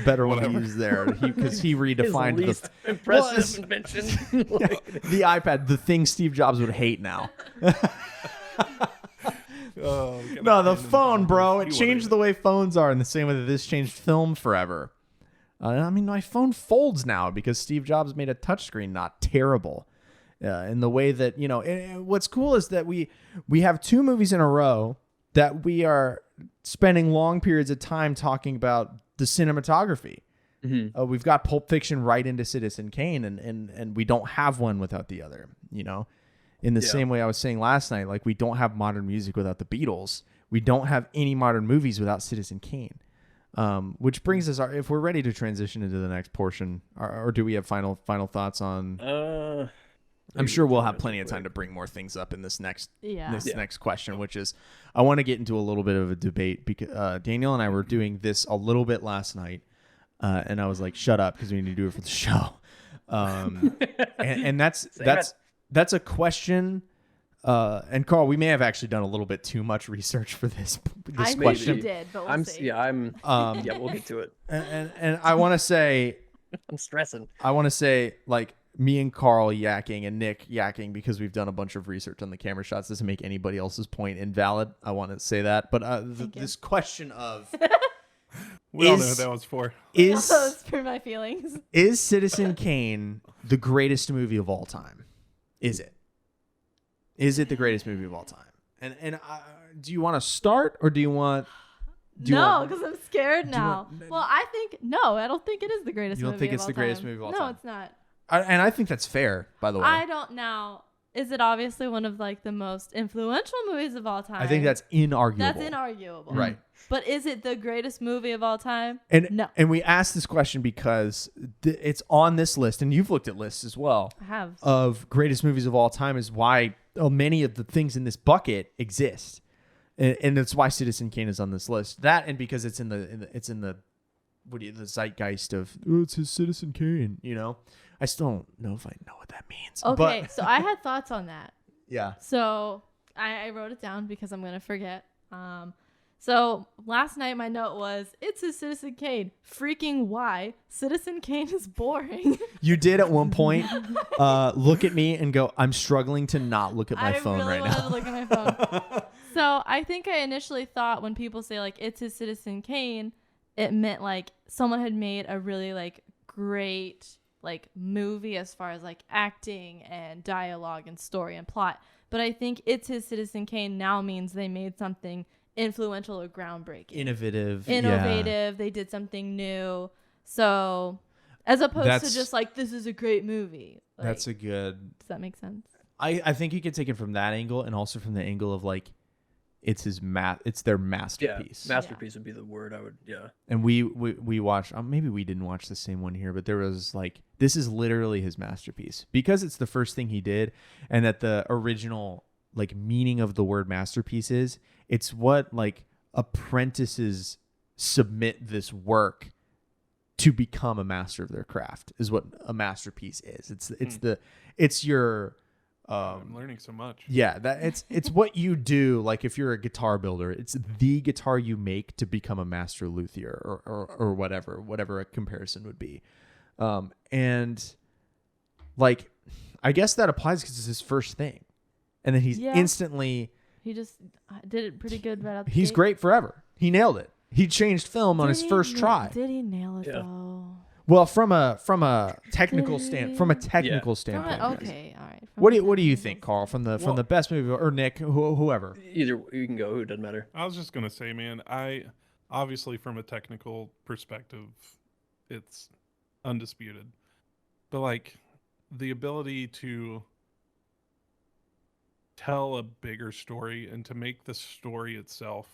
better one to use there because he redefined his least impressive invention. The iPad, the thing Steve Jobs would hate now. No, the phone, bro. It changed the way phones are in the same way that this changed film forever. I mean, my phone folds now because Steve Jobs made a touchscreen not terrible. In the way that, what's cool is that we have 2 movies in a row that we are spending long periods of time talking about the cinematography. Mm-hmm. We've got Pulp Fiction right into Citizen Kane, and we don't have one without the other, in the same way I was saying last night, like we don't have modern music without the Beatles. We don't have any modern movies without Citizen Kane. Which brings us, if we're ready to transition into the next portion, or do we have final thoughts on... I'm sure we'll have plenty of time to bring more things up in this next next question, which is I want to get into a little bit of a debate because Danielle and I were doing this a little bit last night, and I was like, "Shut up," because we need to do it for the show. And that's a question. And Carl, we may have actually done a little bit too much research for this question. You did, but we'll see. We'll get to it. And I want to say, I'm stressing. I want to say, like, me and Carl yakking and Nick yakking because we've done a bunch of research on the camera shots doesn't make anybody else's point invalid. I want to say that. But this question of... we all know who that was for. It's for my feelings. Is Citizen Kane the greatest movie of all time? Is it? Is it the greatest movie of all time? And do you want to start or do you want... No, because I'm scared now. I don't think it is the greatest movie of all time. You don't think it's the greatest movie of all time? No, it's not. And I think that's fair, by the way. I don't know. Is it obviously one of like the most influential movies of all time? I think that's inarguable. That's inarguable. Right. But is it the greatest movie of all time? No. And we asked this question because it's on this list, and you've looked at lists as well. I have. Of greatest movies of all time is why many of the things in this bucket exist. And that's why Citizen Kane is on this list. That and because it's in the zeitgeist of it's his Citizen Kane, I still don't know if I know what that means. Okay, so I had thoughts on that. Yeah. So I wrote it down because I'm gonna forget. So last night my note was, it's a Citizen Kane. Freaking why? Citizen Kane is boring. You did at one point look at me and go, I'm struggling to not look at my phone right now. I really wanted to look at my phone. So I think I initially thought when people say like it's a Citizen Kane, it meant like someone had made a really like great like movie as far as like acting and dialogue and story and plot. But I think it's his Citizen Kane now means they made something influential or groundbreaking. Innovative. Yeah. They did something new. So as opposed to just like, this is a great movie. Like, that's a good... Does that make sense? I think you could take it from that angle and also from the angle of like, it's their masterpiece. Yeah, masterpiece would be the word I would, And we watched, maybe we didn't watch the same one here, but there was like, this is literally his masterpiece because it's the first thing he did, and that the original like meaning of the word masterpiece is, it's what like apprentices submit this work to become a master of their craft is what a masterpiece is. It's your... I'm learning so much. Yeah, it's what you do. Like if you're a guitar builder, it's the guitar you make to become a master luthier or whatever a comparison would be. And like, I guess that applies because it's his first thing, and then he's instantly. He just did it pretty good right out the He's gate. Great forever. He nailed it. He changed film on his first try. Did he nail it though? Well, from a technical standpoint. Okay, all right. What do you think, Carl? From the best movie, or Nick, whoever? Either you can go. It doesn't matter. I was just gonna say, man, I obviously from a technical perspective, it's undisputed, but like the ability to tell a bigger story and to make the story itself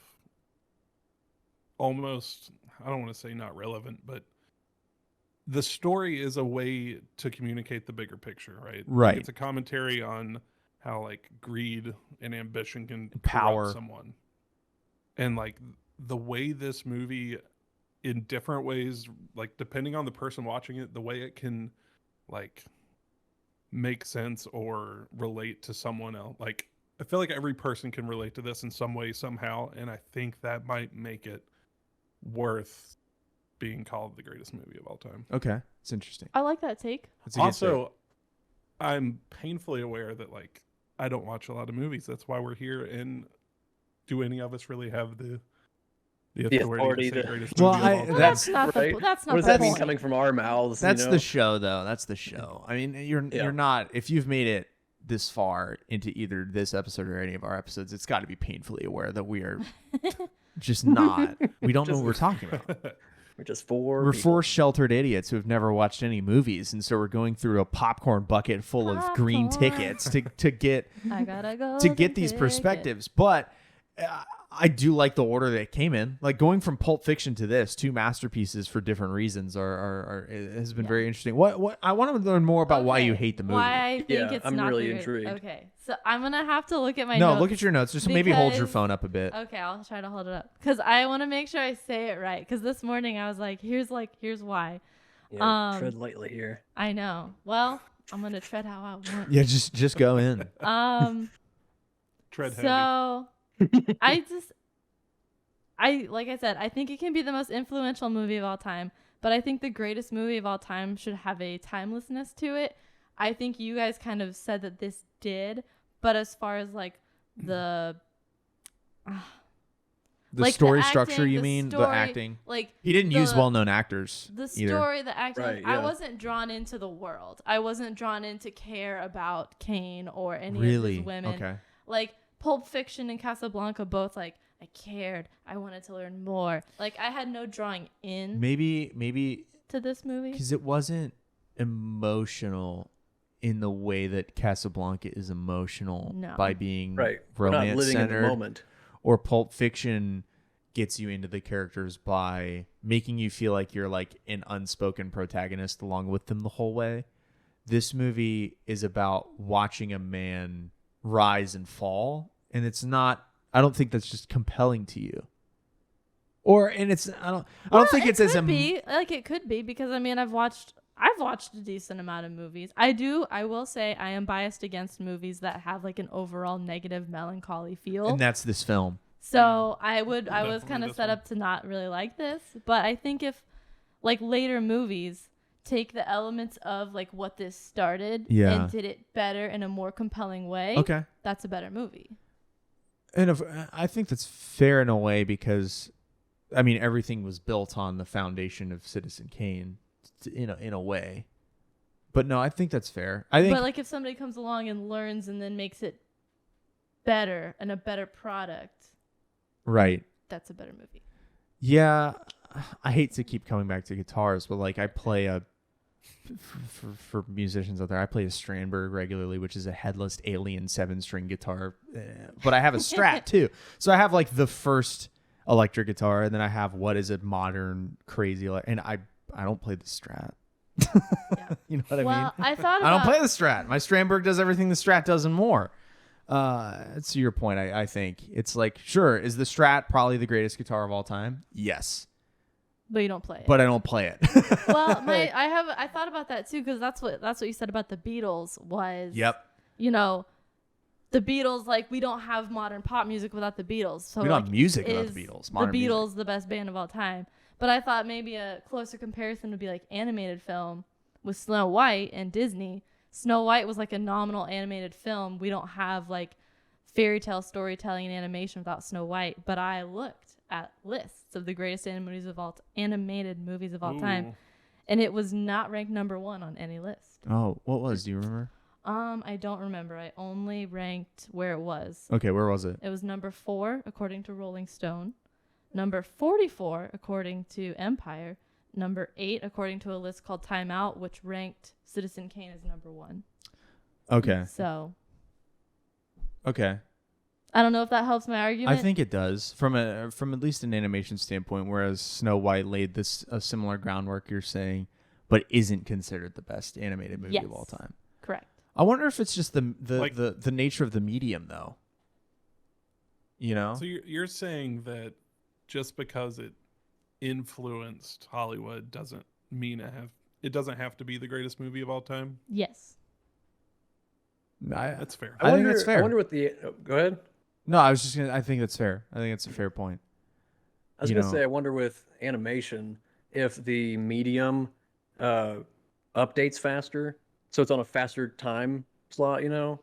almost, I don't want to say not relevant, but the story is a way to communicate the bigger picture, right? Right. Like it's a commentary on how like greed and ambition can power corrupt someone. And like the way this movie in different ways, like depending on the person watching it, the way it can like make sense or relate to someone else. Like I feel like every person can relate to this in some way, somehow. And I think that might make it worth being called the greatest movie of all time. Okay. It's interesting. I like that take. Also, I'm painfully aware that like I don't watch a lot of movies. That's why we're here. And do any of us really have the authority to say greatest movie of all time? That's not right? that's not What does the that mean point. coming from our mouths? That's the show, though. That's the show. I mean, you're not, if you've made it this far into either this episode or any of our episodes, it's got to be painfully aware that we are just not. We don't know what we're talking about. We're just four. We're four sheltered idiots who have never watched any movies, and so we're going through a popcorn bucket full of green tickets to get I gotta go to get these perspectives. But I do like the order that it came in. Like going from Pulp Fiction to this, two masterpieces for different reasons, has been very interesting. What I want to learn more about why you hate the movie. Why I think it's I'm not really the intrigued. Okay, so I'm gonna have to look at my No, notes. look at your notes. Just maybe hold your because- phone up a bit. Okay, I'll try to hold it up because I want to make sure I say it right. Because this morning I was like, here's why. Yeah, tread lightly here. I know. Well, I'm gonna tread how I want. Yeah, just go in. Tread heavy. So like I said, I think it can be the most influential movie of all time, but I think the greatest movie of all time should have a timelessness to it. I think you guys kind of said that this did, but as far as like the like story the structure, acting, you mean? story, The acting? like he didn't use well-known actors the either. story, the acting. Right, I yeah. wasn't drawn into the world. I wasn't drawn into care about Kane or any of Really? these women. Okay. Like Pulp Fiction and Casablanca both like I cared. I wanted to learn more. Like I had no drawing in Maybe to this movie. because it wasn't emotional in the way that Casablanca is emotional by being Right. We're not romance living in centered, the moment. or Pulp Fiction gets you into the characters by making you feel like you're like an unspoken protagonist along with them the whole way. This movie is about watching a man rise and fall, and it's not. I don't think that's just compelling to you. I don't think it's as it could be because I mean I've watched a decent amount of movies. I will say I am biased against movies that have like an overall negative melancholy feel. and that's this film. So I was Definitely kind of this set one. up to not really like this, but I think if like later movies take the elements of like what this started and did it better in a more compelling way, Okay. that's a better movie. And I think that's fair in a way because, I mean, everything was built on the foundation of Citizen Kane, in a way. But no, I think that's fair. But like if somebody comes along and learns and then makes it better and a better product, right, that's a better movie. Yeah, I hate to keep coming back to guitars, but like I play for musicians out there, I play a Strandberg regularly, which is a headless alien 7-string guitar. But I have a Strat too. So I have like the first electric guitar, and then I have what is a modern crazy, and I don't play the Strat. Yeah. You know what I mean? Well, I don't play the Strat. My Strandberg does everything the Strat does and more. To your point, I think it's like, sure, is the Strat probably the greatest guitar of all time? Yes. But you don't play it. But I don't play it. Well, I thought about that too because that's what you said about the Beatles was. Yep. You know, the Beatles, like we don't have modern pop music without the Beatles. So we don't like, have music without is the Beatles. The Modern Beatles, music. the best band of all time. But I thought maybe a closer comparison would be like animated film with Snow White and Disney. Snow White was like a nominal animated film. We don't have like fairy tale storytelling and animation without Snow White. But I looked at lists of the greatest animated movies of all time, Ooh. and it was not ranked number 1 on any list. Oh, what was? Do you remember? I don't remember. I only ranked where it was. Okay, where was it? It was number 4 according to Rolling Stone, number 44 according to Empire, number 8 according to a list called Time Out, which ranked Citizen Kane as number 1. Okay. So. Okay. I don't know if that helps my argument. I think it does from at least an animation standpoint, whereas Snow White laid a similar groundwork you're saying, but isn't considered the best animated movie of all time. Correct. I wonder if it's just the nature of the medium, though. You know? So you're saying that just because it influenced Hollywood doesn't mean it doesn't have to be the greatest movie of all time? Yes. That's fair. I think that's fair. I wonder what the... go ahead. No, I think that's fair. I think it's a fair point. I was going to say, I wonder with animation if the medium updates faster, so it's on a faster time slot, you know?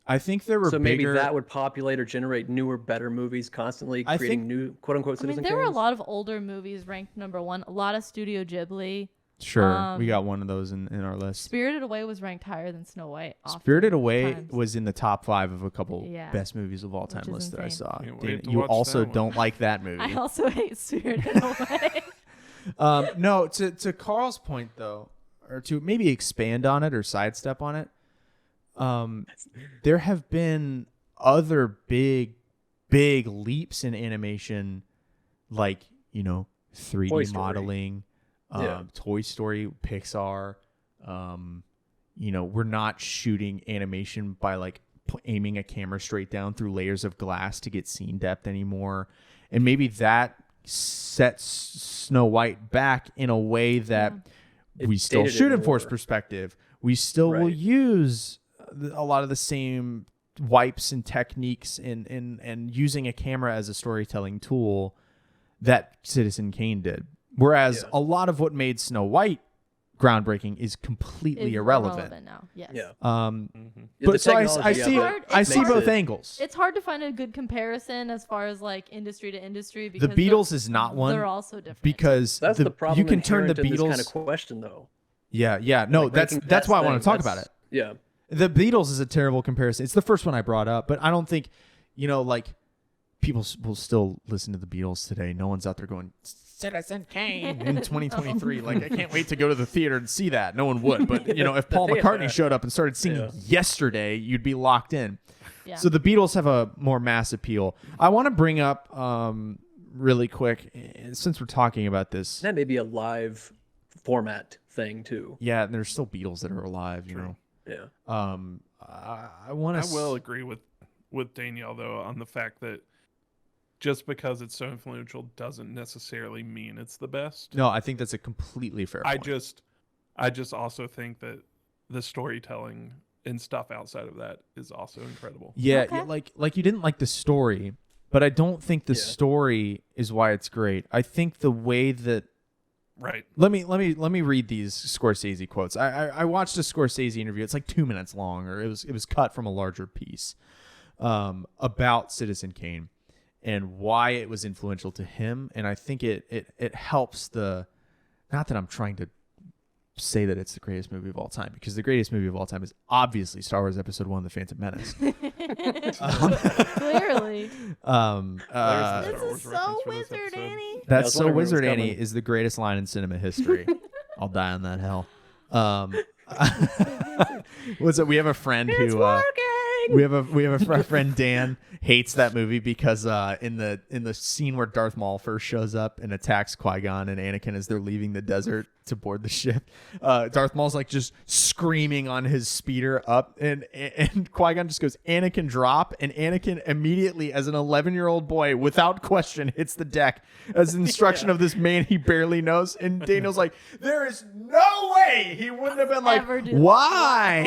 I think there were maybe that would populate or generate newer, better movies constantly, creating new quote-unquote Citizen Kanes. There were a lot of older movies ranked number 1. A lot of Studio Ghibli. Sure, we got one of those in our list. Spirited Away was ranked higher than Snow White. Spirited Away was in the top 5 of a couple best movies of all time lists that I saw. You also don't like that movie. I also hate Spirited Away. No, to Carl's point though, or to maybe expand on it or sidestep on it, there have been other big leaps in animation, like 3D modeling. Toy Story, Pixar. We're not shooting animation by aiming a camera straight down through layers of glass to get scene depth anymore. And maybe that sets Snow White back in a way that we still shoot in forced perspective. We still will use a lot of the same wipes and techniques and using a camera as a storytelling tool that Citizen Kane did. Whereas a lot of what made Snow White groundbreaking is completely irrelevant now. Yes. Yeah. But so I see both angles. It's hard to find a good comparison as far as industry to industry because the Beatles is not one. They're also different. Because that's the problem. You can turn the Beatles in this kind of question though. Yeah. No, that's why I want to talk about it. Yeah. The Beatles is a terrible comparison. It's the first one I brought up, but I don't think people will still listen to the Beatles today. No one's out there going Citizen Kane in 2023. I can't wait to go to the theater and see that. No one would, but if Paul McCartney showed up and started singing Yesterday, you'd be locked in. Yeah. So the Beatles have a more mass appeal. I want to bring up really quick, since we're talking about this. That may be a live format thing too. Yeah, and there's still Beatles that are alive. Yeah. I want to. I will agree with Danielle though on the fact that just because it's so influential doesn't necessarily mean it's the best. No, I think that's a completely fair point. I just also think that the storytelling and stuff outside of that is also incredible. Yeah, like you didn't like the story, but I don't think the story is why it's great. I think the way that Right. Let me read these Scorsese quotes. I watched a Scorsese interview. It's 2 minutes long, or it was cut from a larger piece about Citizen Kane and why it was influential to him. And I think it helps not that I'm trying to say that it's the greatest movie of all time, because the greatest movie of all time is obviously Star Wars Episode 1: The Phantom Menace. Clearly. This is so Wizard Annie. That's so Wizard Annie is the greatest line in cinema history. I'll die on that hill. What's it? We have a friend we have a friend Dan hates that movie because in the scene where Darth Maul first shows up and attacks Qui-Gon and Anakin as they're leaving the desert to board the ship, Darth Maul's just screaming on his speeder up, and Qui-Gon just goes, "Anakin, drop," and Anakin immediately, as an 11-year-old boy, without question, hits the deck as an instruction of this man he barely knows. And Daniel's like, "There is no way he wouldn't have been why?"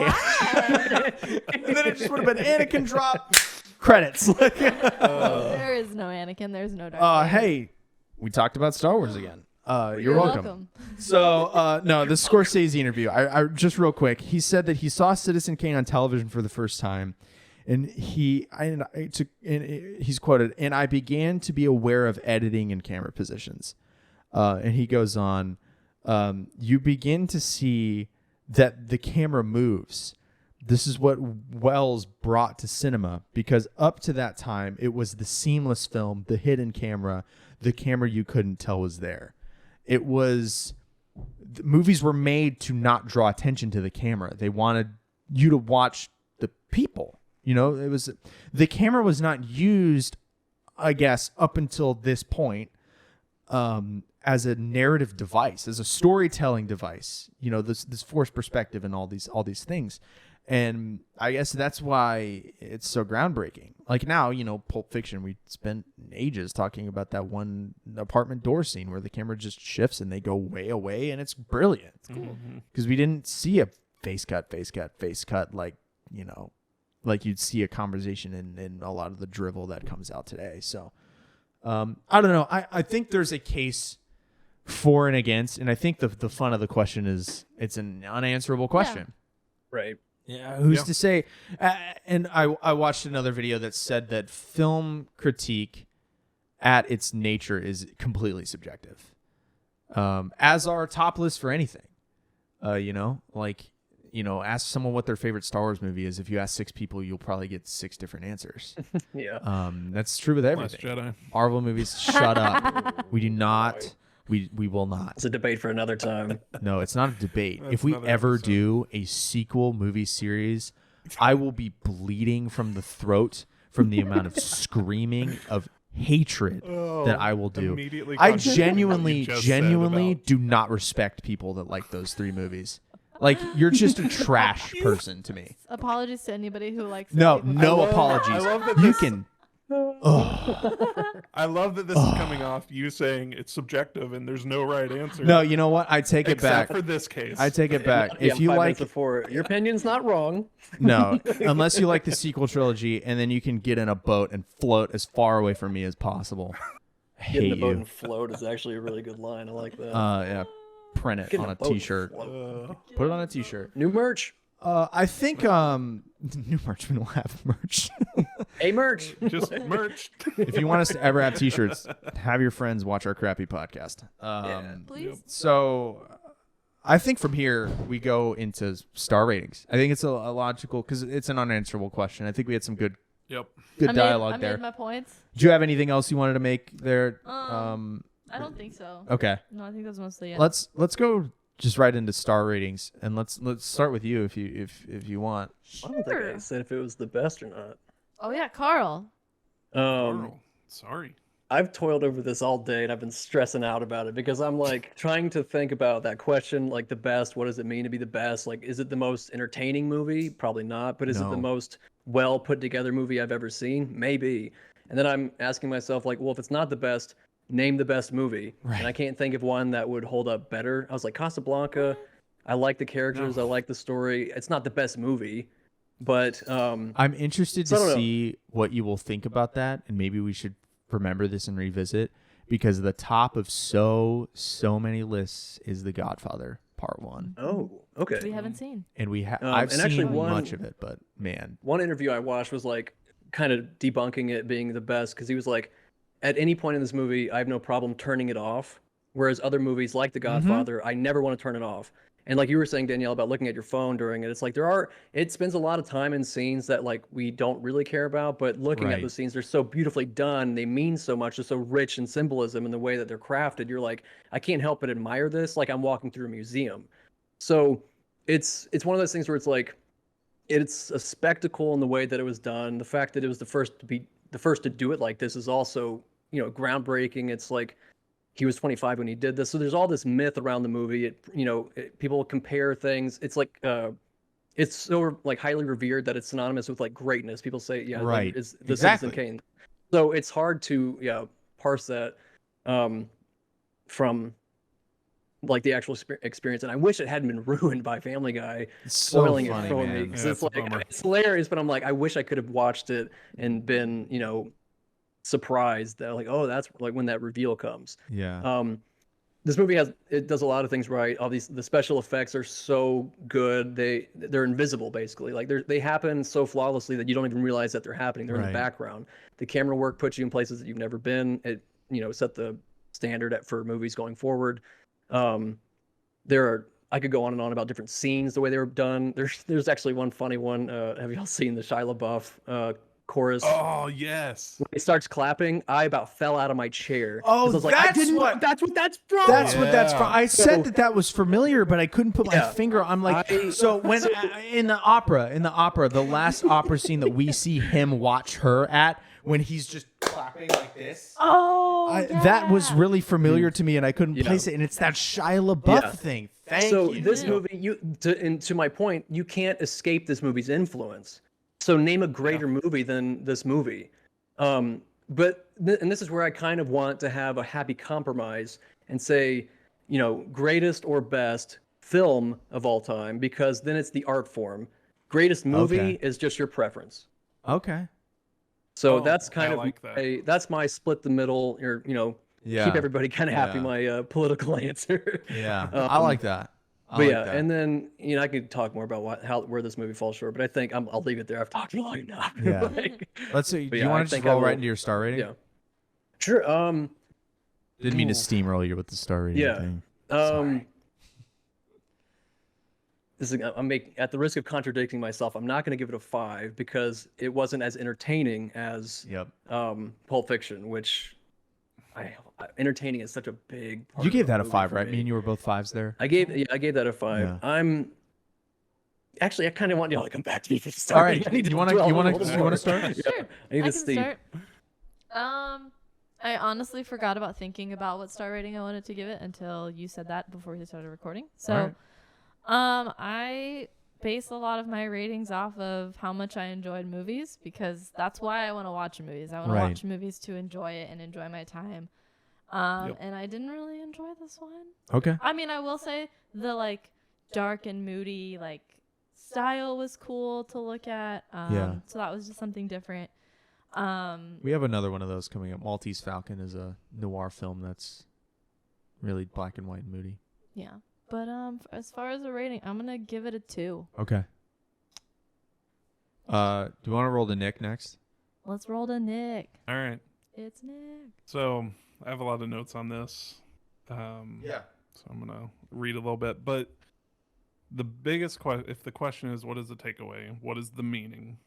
And then it just would have been Anakin, drop, credits. There is no Anakin. There's no Darth Vader. Hey, we talked about Star Wars again. You're welcome. So, no, the Scorsese interview, I just real quick, he said that he saw Citizen Kane on television for the first time, and he's quoted, "And I began to be aware of editing and camera positions." And he goes on, you begin to see that the camera moves. This is what Wells brought to cinema, because up to that time, it was the seamless film, the hidden camera, the camera you couldn't tell was there. It was, the movies were made to not draw attention to the camera. They wanted you to watch the people. You know, it was, the camera was not used, I guess, up until this point, as a narrative device, as a storytelling device. You know, this forced perspective and all these things. And I guess that's why it's so groundbreaking. Like now, you know, Pulp Fiction, we spent ages talking about that one apartment door scene where the camera just shifts and they go way away, and it's brilliant. It's cool. Because we didn't see a face cut, like, you know, like you'd see a conversation in a lot of the drivel that comes out today. So I don't know. I think there's a case for and against, and I think the fun of the question is it's an unanswerable question. Yeah. Right. Yeah, who's to say? And I watched another video that said that film critique at its nature is completely subjective, as are top lists for anything. You know, like, you know, ask someone what their favorite Star Wars movie is. If you ask 6 people, you'll probably get 6 different answers. Yeah. That's true with everything. Last Jedi. Marvel movies, shut up. We do not. We will not. It's a debate for another time. No, it's not a debate. That's if we ever episode. do a sequel movie series, I will be bleeding from the throat from the amount of screaming of hatred that I will do. I genuinely do not respect people that like those 3 movies. Like, you're just a trash person to me. Apologies to anybody who likes. No apologies. apologies. I love that You this- can. I love that this is coming off you saying it's subjective and there's no right answer. No, you know what? I take it back. Except for this case. I take it back. Yeah, If you 5 like, minutes before, your opinion's not wrong. no, unless you like the sequel trilogy, and then you can get in a boat and float as far away from me as possible. I Get in hate the boat you. and float is actually a really good line. I like that. Yeah, print it Get in on a a boat and t-shirt. float. Put it on a t-shirt. New merch. I think new merch. We don't have merch. Hey, merch. Just merch. If you want us to ever have t-shirts, have your friends watch our crappy podcast. Please. So I think from here we go into star ratings. I think it's a logical, because it's an unanswerable question. I think we had some good Yep. dialogue I there. made my points. Do you have anything else you wanted to make there? I don't think so. Okay. No, I think that's mostly it. Let's go just right into star ratings, and let's start with you if you want. I don't think I Sure. said if it was the best or not. Oh yeah, Carl. Sorry. I've toiled over this all day and I've been stressing out about it because I'm like trying to think about that question, like the best. What does it mean to be the best? Like, is it the most entertaining movie? Probably not. But is it the No. most well put together movie I've ever seen? Maybe. And then I'm asking myself, like, well, if it's not the best, name the best movie. Right. And I can't think of one that would hold up better. I was like, Casablanca. I like the characters. I like the story. It's not the best movie, but I'm interested So I to don't know. see what you will think about that, and maybe we should remember this and revisit, because the top of so many lists is The Godfather Part 1. oh, okay. We haven't seen. And I've and seen actually much of it, but man, One interview I watched was like kind of debunking it being the best because he was like, at any point in this movie, I have no problem turning it off. Whereas other movies like The Godfather, I never want to turn it off. And like you were saying, Danielle, about looking at your phone during it, it's like it spends a lot of time in scenes that like we don't really care about, but looking at Right. the scenes, they're so beautifully done. They mean so much. They're so rich in symbolism and the way that they're crafted. You're like, I can't help but admire this. Like I'm walking through a museum. So it's one of those things where it's like, it's a spectacle in the way that it was done. The fact that it was the first to do it like this is also, groundbreaking. It's like he was 25 when he did this. So there's all this myth around the movie. People compare things. It's like it's so like highly revered that it's synonymous with like greatness. People say, yeah, Right. like, is the Exactly. Citizen Kane. So it's hard to parse that from like the actual experience. And I wish it hadn't been ruined by Family Guy it's so spoiling funny, it for me man. because Yeah, it's it's a like bummer. it's hilarious. But I'm like, I wish I could have watched it and been surprised that like, oh, that's like when that reveal comes. Yeah. This movie does a lot of things right. All the special effects are so good. They're invisible basically. Like they happen so flawlessly that you don't even realize that they're happening. They're in Right. the background. The camera work puts you in places that you've never been. It set the standard for movies going forward. I could go on and on about different scenes, the way they were done. There's actually one funny one. Have y'all seen the Shia LaBeouf chorus? Oh yes. When he starts clapping, I about fell out of my chair. Oh, I was like, that's what that's from. That's what that's from. I said that was familiar, but I couldn't put my finger. I'm like, so when in the opera, the last opera scene that we see him watch her at, when he's just clapping like this. Oh, that was really familiar to me, and I couldn't place it. And it's that Shia LaBeouf thing. Thank you. So this movie, to my point, you can't escape this movie's influence. So name a greater movie than this movie. And this is where I kind of want to have a happy compromise and say, greatest or best film of all time, because then it's the art form. Greatest movie is just your preference. Okay. So that's kind of that's my split the middle, or keep everybody kind of happy. My political answer. Yeah, I like that. And then I could talk more about where this movie falls short, but I think I'll leave it there. I've talked long enough. Yeah. Let's see. Do you want to just roll right into your star rating? Yeah. Sure. Didn't mean to steamroll you with the star rating thing. Sorry. At the risk of contradicting myself, I'm not going to give it a 5 because it wasn't as entertaining as Pulp Fiction, which entertaining is such a big part. You gave that a 5, right? Me and you were both 5s there. I gave that a 5. Yeah. I kind of want y'all to come back to me for the start. All right, you want to start? Sure. I need to start. I honestly forgot about thinking about what star rating I wanted to give it until you said that before we started recording. So, I base a lot of my ratings off of how much I enjoyed movies, because that's why I want to watch movies. I want to watch movies to enjoy it and enjoy my time. And I didn't really enjoy this one. Okay. I mean, I will say the dark and moody style was cool to look at. So that was just something different. We have another one of those coming up. Maltese Falcon is a noir film that's really black and white and moody. Yeah. But as far as a rating, I'm going to give it a 2. Okay. Do you want to roll to Nick next? Let's roll to Nick. All right. It's Nick. So I have a lot of notes on this. So I'm going to read a little bit. But the biggest question, if the question is, what is the takeaway? What is the meaning?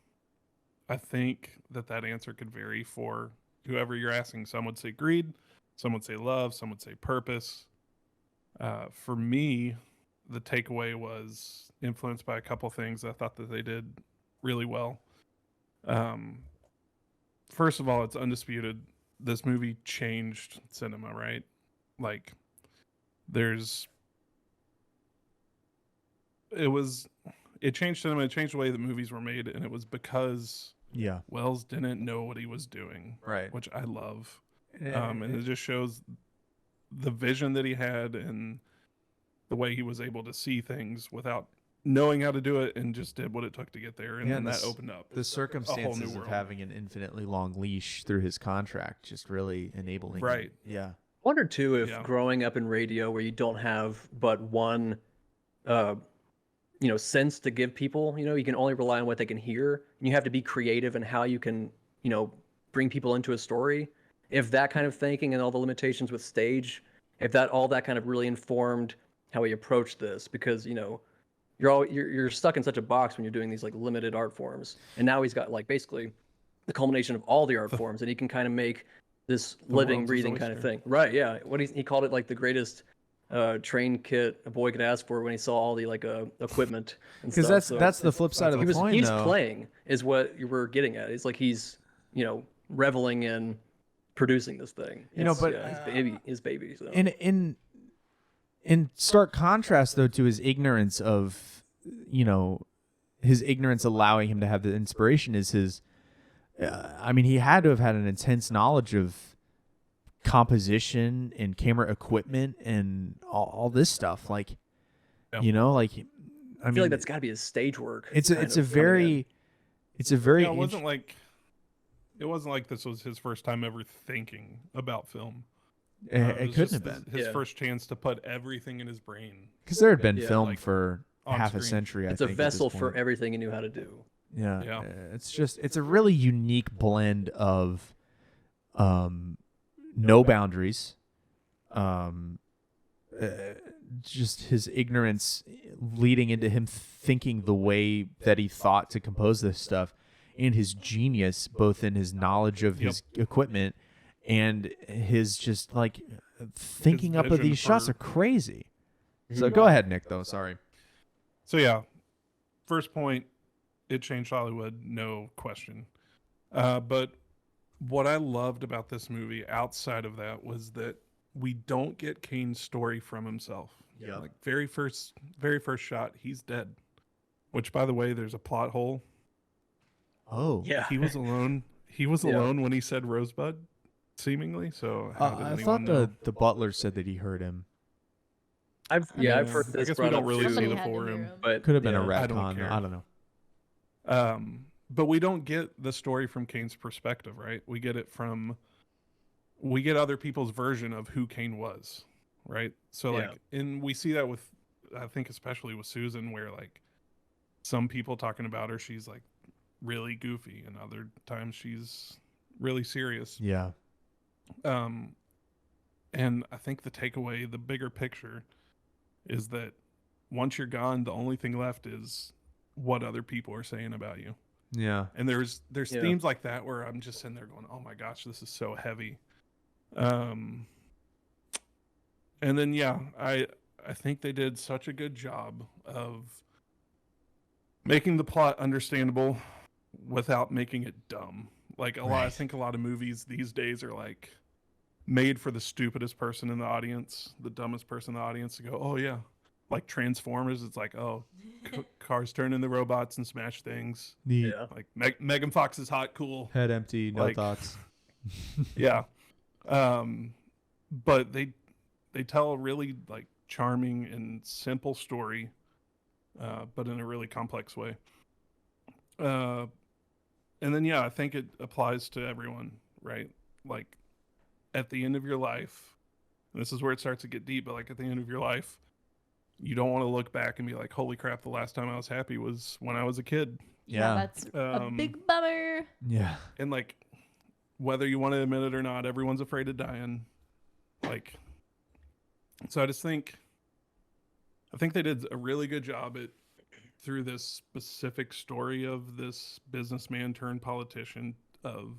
I think that answer could vary for whoever you're asking. Some would say greed. Some would say love. Some would say purpose. For me, the takeaway was influenced by a couple things I thought that they did really well. First of all, it's undisputed. This movie changed cinema, right? It changed cinema. It changed the way that movies were made, and it was because Wells didn't know what he was doing, right? Which I love, and it just shows the vision that he had and the way he was able to see things without knowing how to do it, and just did what it took to get there. And then that opened up the circumstances of having an infinitely long leash through his contract, just really enabling. Right. Him. Yeah. I wonder too if growing up in radio where you don't have but one, sense to give people, you can only rely on what they can hear, and you have to be creative in how you can, bring people into a story. If that kind of thinking and all the limitations with stage, if all that kind of really informed how we approach this, because you're stuck in such a box when you're doing these limited art forms, and now he's got basically the culmination of all the art forms, and he can kind of make this living, breathing kind of thing. Right? Yeah. What he called it the greatest train kit a boy could ask for when he saw all the equipment and stuff. Because that's the flip side of the coin. He's playing is what you were getting at. It's he's reveling in producing this thing. But his baby. So. In stark contrast, though, to his ignorance of, his ignorance allowing him to have the inspiration is his. He had to have had an intense knowledge of composition and camera equipment and all this stuff. I feel like that's got to be his stage work. It's a very. It wasn't like this was his first time ever thinking about film. It couldn't have been his first chance to put everything in his brain. Because there had been film for half a century. It's a vessel for everything he knew how to do. Yeah. It's a really unique blend of no boundaries, just his ignorance leading into him thinking the way that he thought to compose this stuff, and his genius both in his knowledge of his equipment and his just like thinking up of these shots are crazy. So go ahead, Nick, though. Sorry. So yeah, first point, it changed Hollywood, no question. But what I loved about this movie outside of that was that we don't get Kane's story from himself. Yeah. Like very first shot, he's dead. Which, by the way, there's a plot hole. Oh. Yeah. He was alone. He was alone when he said Rosebud, seemingly. So I thought the butler said that he heard him. I've heard this. I guess we don't really see the had full to hear room. him. But Could have been a I retcon. I don't know. But we don't get the story from Kane's perspective, right? We get other people's version of who Kane was, right? So like, and we see that with, I think especially with Susan, where like some people talking about her, she's like really goofy, and other times she's really serious. Yeah. And I think the takeaway, the bigger picture, is that once you're gone, the only thing left is what other people are saying about you. Yeah. And there's themes like that where I'm just sitting there going, oh my gosh, this is so heavy. And then I think they did such a good job of making the plot understandable without making it dumb. Like I think a lot of movies these days are like made for the stupidest person in the audience, the dumbest person in the audience to go, oh yeah. Like Transformers, it's like, oh, cars turn into robots and smash things. Neat. Yeah. Like Megan Fox is hot, cool. Head empty, no Like, thoughts. Yeah. But they tell a really like charming and simple story, but in a really complex way. And then I think it applies to everyone, right? Like at the end of your life, and this is where it starts to get deep, but like at the end of your life, you don't want to look back and be like, holy crap, the last time I was happy was when I was a kid. Yeah, that's a big bummer. Yeah. And like, whether you want to admit it or not, everyone's afraid of dying. Like, so I think they did a really good job through this specific story of this businessman turned politician, of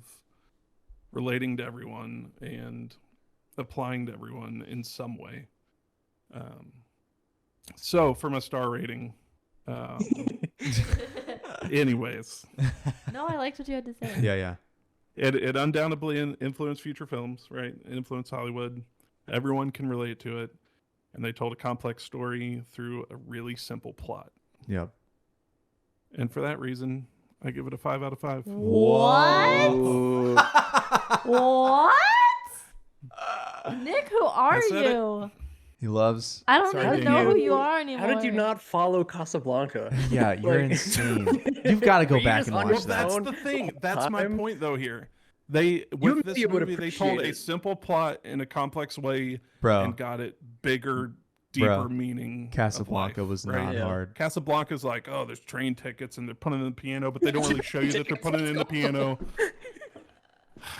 relating to everyone and applying to everyone in some way. So for my star rating, anyways. No, I liked what you had to say. Yeah. It undoubtedly influenced future films, right? It influenced Hollywood. Everyone can relate to it. And they told a complex story through a really simple plot. Yep. And for that reason, I give it a 5 out of 5. What? What? Nick, who are you? He loves. I don't even know who you are anymore. How did you not follow Casablanca? Yeah, you're insane. You've got to go back and watch that. That's the thing. That's my point, though. Here, they told a simple plot in a complex way, and got it bigger, deeper meaning. Casablanca was not hard. Casablanca's like, oh, there's train tickets and they're putting in the piano, but they don't really show you that they're putting in the piano.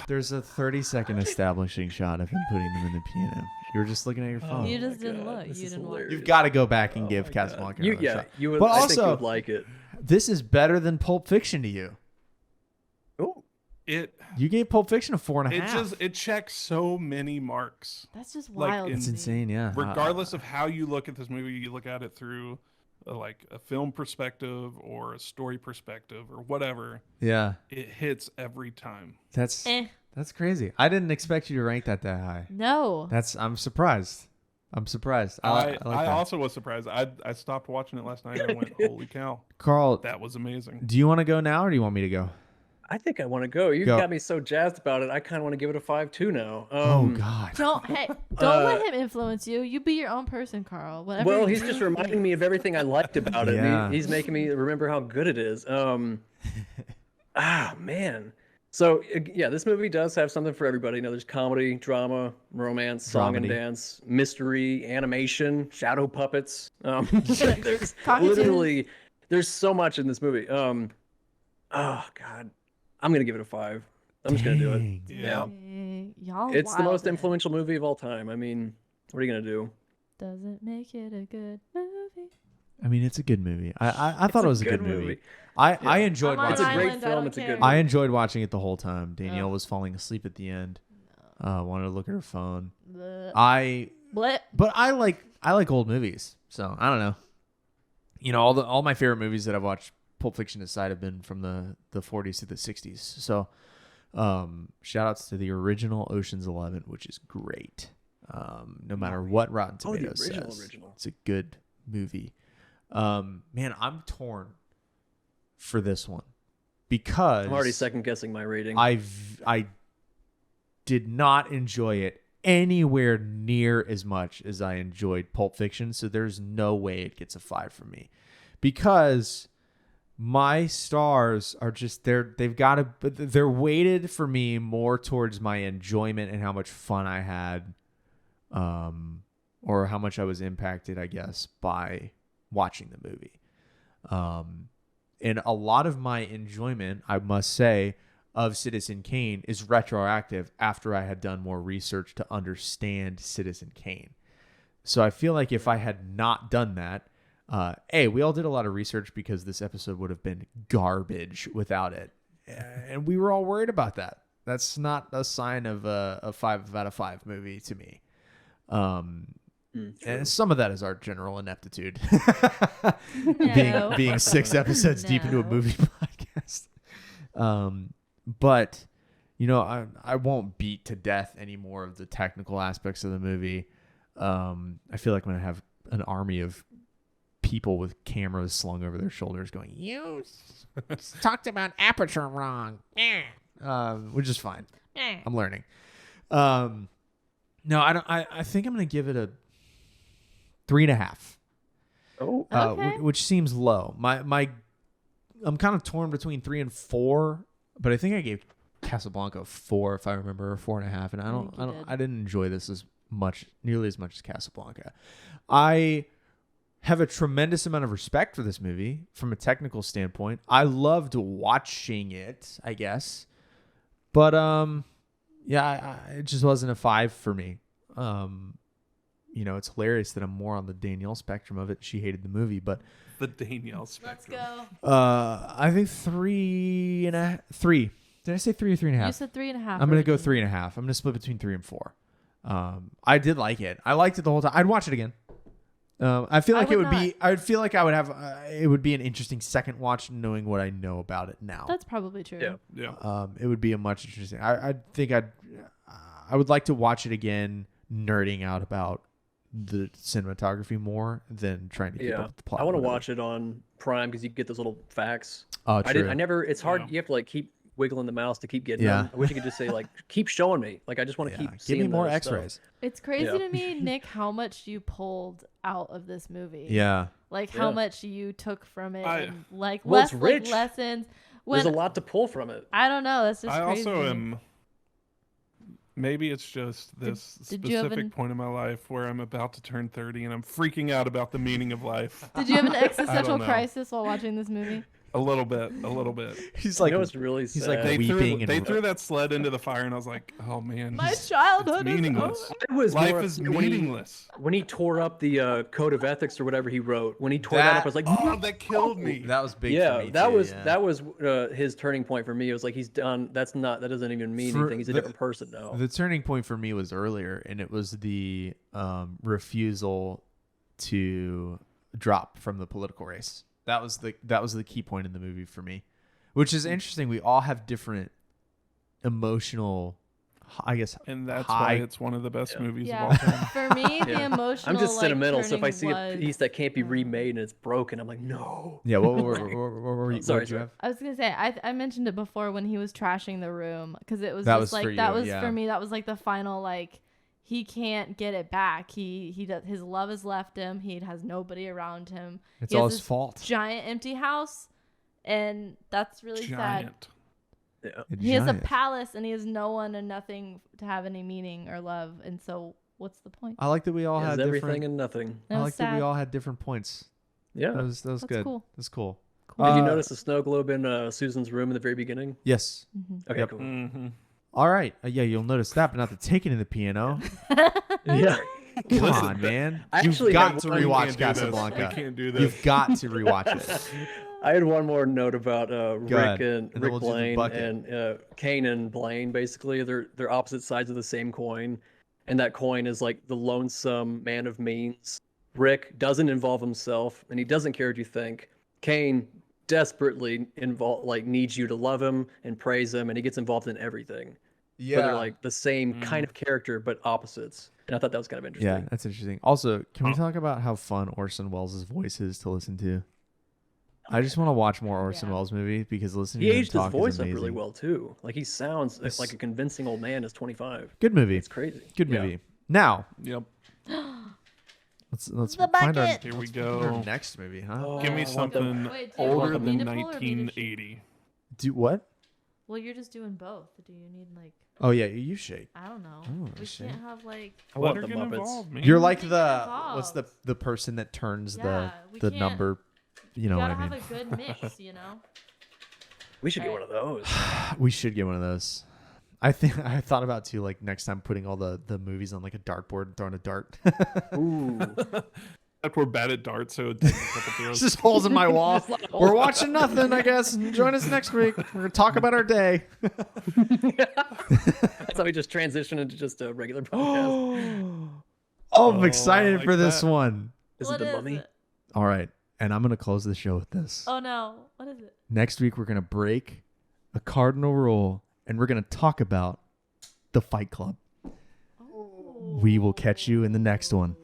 There's a 30-second establishing shot of him putting them in the piano. You were just looking at your phone. You just didn't look. You didn't watch. You've got to go back and give Casablanca another shot. You would, but I also, think you would like it. This is better than Pulp Fiction to you. Oh, you gave Pulp Fiction a 4.5. It checks so many marks. That's just wild. It's insane, yeah. Regardless of how you look at this movie, you look at it through like a film perspective or a story perspective or whatever. Yeah, it hits every time. That's crazy. I didn't expect you to rank that high. No. I'm surprised. I also was surprised. I stopped watching it last night and I went, holy cow. Carl, that was amazing. Do you want to go now or do you want me to go? I think I want to go. You got me so jazzed about it. I kind of want to give it a 5 too now. Oh God! Don't let him influence you. You be your own person, Carl. Whatever. Well, he's just reminding me of everything I liked about it. Yeah. He's making me remember how good it is. Man. So this movie does have something for everybody. You know, there's comedy, drama, romance, song and dance, mystery, animation, shadow puppets. There's literally so much in this movie. Oh God. I'm going to give it a 5. I'm just going to do it. Yeah. Y'all it's the most influential movie of all time. I mean, what are you going to do? doesn't make it a good movie. I mean, it's a good movie. I thought it was a good movie. I enjoyed watching it. It's a great film. It's a good movie. I enjoyed watching it the whole time. Danielle was falling asleep at the end. Wanted to look at her phone. But I like old movies. So I don't know. You know, all my favorite movies that I've watched, Pulp Fiction aside, have been from the 40s to the 60s. So shout outs to the original Ocean's 11, which is great. No matter what Rotten Tomatoes says, it's a good movie. Man, I'm torn for this one because I'm already second guessing my rating. I did not enjoy it anywhere near as much as I enjoyed Pulp Fiction, so there's no way it gets a 5 from me because my stars are just they're weighted for me more towards my enjoyment and how much fun I had, or how much I was impacted, I guess, by watching the movie. And a lot of my enjoyment, I must say, of Citizen Kane is retroactive after I had done more research to understand Citizen Kane. So I feel like if I had not done that, we all did a lot of research because this episode would have been garbage without it. And we were all worried about that. That's not a sign of a 5 out of 5 movie to me. And some of that is our general ineptitude. being 6 episodes deep into a movie podcast. But, you know, I won't beat to death any more of the technical aspects of the movie. I feel like I'm going to have an army of people with cameras slung over their shoulders going, you talked about aperture wrong. Which is fine. I'm learning. No, I don't. I think I'm going to give it a 3.5. Oh, okay. Which seems low. I'm kind of torn between 3 and 4, but I think I gave Casablanca 4 if I remember, or 4.5, and I didn't enjoy this nearly as much as Casablanca. I have a tremendous amount of respect for this movie from a technical standpoint. I loved watching it, I guess, but it just wasn't a 5 for me. You know, it's hilarious that I'm more on the Danielle spectrum of it. She hated the movie, but the Danielle spectrum. Let's go. I think 3. Did I say 3 or 3.5? You said 3.5. I'm gonna go 3.5. I'm gonna split between 3 and 4. I did like it. I liked it the whole time. I'd watch it again. I feel like it would be an interesting second watch knowing what I know about it now. That's probably true. Yeah. It would be a much interesting. I think I would like to watch it again, nerding out about the cinematography more than trying to keep up with the plot. I want to watch it on Prime because you get those little facts. Oh, true. I never. It's hard. You have to like keep wiggling the mouse to keep getting them. I wish you could just say like, keep showing me. Like I just want to keep seeing. Give me more those X-rays. stuff. It's crazy to me, Nick, how much you pulled out of this movie. Yeah. Like how much you took from it, and like it's rich. Like lessons. There's a lot to pull from it. I don't know. That's just crazy. I also am. Maybe it's just this specific point in my life where I'm about to turn 30 and I'm freaking out about the meaning of life. Did you have an existential crisis while watching this movie? A little bit. He's like, it's really sad. He's like weeping. They threw that sled into the fire, and I was like, "Oh man, my childhood is meaningless. Life is meaningless." When he tore up the code of ethics or whatever he wrote, when he tore that up, I was like, "Oh, that killed me." That was big. Yeah, for me that was his turning point for me. It was like he's done. That doesn't even mean anything. He's a different person now. The turning point for me was earlier, and it was the refusal to drop from the political race. That was the key point in the movie for me, which is interesting. We all have different emotional, I guess, and that's why it's one of the best movies of all time. For me, the emotional. I'm just sentimental, so if I see a piece that can't be remade and it's broken, I'm like, no. Yeah, what were you? Sorry. I was gonna say I mentioned it before when he was trashing the room because it was that just was like for me. That was like the final like. He can't get it back. He does. His love has left him. He has nobody around him. It's all his fault. Giant empty house, and that's really sad. Yeah. He has a palace, and he has no one and nothing to have any meaning or love. And so, what's the point? I like that we all had everything and nothing. I like that we all had different points. Yeah, that was good. Cool. That's cool. Did you notice the snow globe in Susan's room in the very beginning? Yes. Mm-hmm. Okay. Yep. Cool. All right. Yeah, you'll notice that, but not the taking of the piano. Yeah. Come on, man. You've actually got had to one- rewatch I Casablanca. can't do this. You've got to rewatch it. I had one more note about ahead. Rick and And then Rick we'll do the Blaine bucket. and Kane and Blaine. Basically, they're opposite sides of the same coin, and that coin is like the lonesome man of means. Rick doesn't involve himself, and he doesn't care what you think. Kane desperately needs you to love him and praise him, and he gets involved in everything. Yeah. But they're like the same kind of character, but opposites. And I thought that was kind of interesting. Yeah, that's interesting. Also, can we talk about how fun Orson Welles' voice is to listen to? I just want to watch more Orson Welles movies because listening He to him aged his talk voice is up amazing. really well too. Like he sounds like a convincing old man is 25. Good movie. It's crazy. Good movie. Now, Yep. let's The find our, bucket. Here we our go. next movie, huh? Oh, Give me I want the- something Wait, do you older want me than to pull or me to shoot? 1980. Do what? Well, you're just doing both. Do you need like Oh yeah, you shake. I don't know. Oh, we shit. can't have like I Let want her the get Muppets. involved, man. You're like Get the involved. what's the person that turns Yeah, we the can't- number. You know you what gotta I mean? have a good mix, you know. We should get one of those. We should get one of those. I thought about too, like next time putting all the movies on like a dartboard and throwing a dart. Ooh. Like we're bad at darts, so it's a couple throws. Just holes in my wall. We're watching nothing, I guess. Join us next week. We're gonna talk about our day. That's how we just transition into just a regular podcast. Oh, I'm Oh, excited I like for this that. one. Is What it the is mummy? it? All right, and I'm gonna close the show with this. Oh no, what is it? Next week we're gonna break a cardinal rule, and we're gonna talk about the Fight Club. Oh. We will catch you in the next one.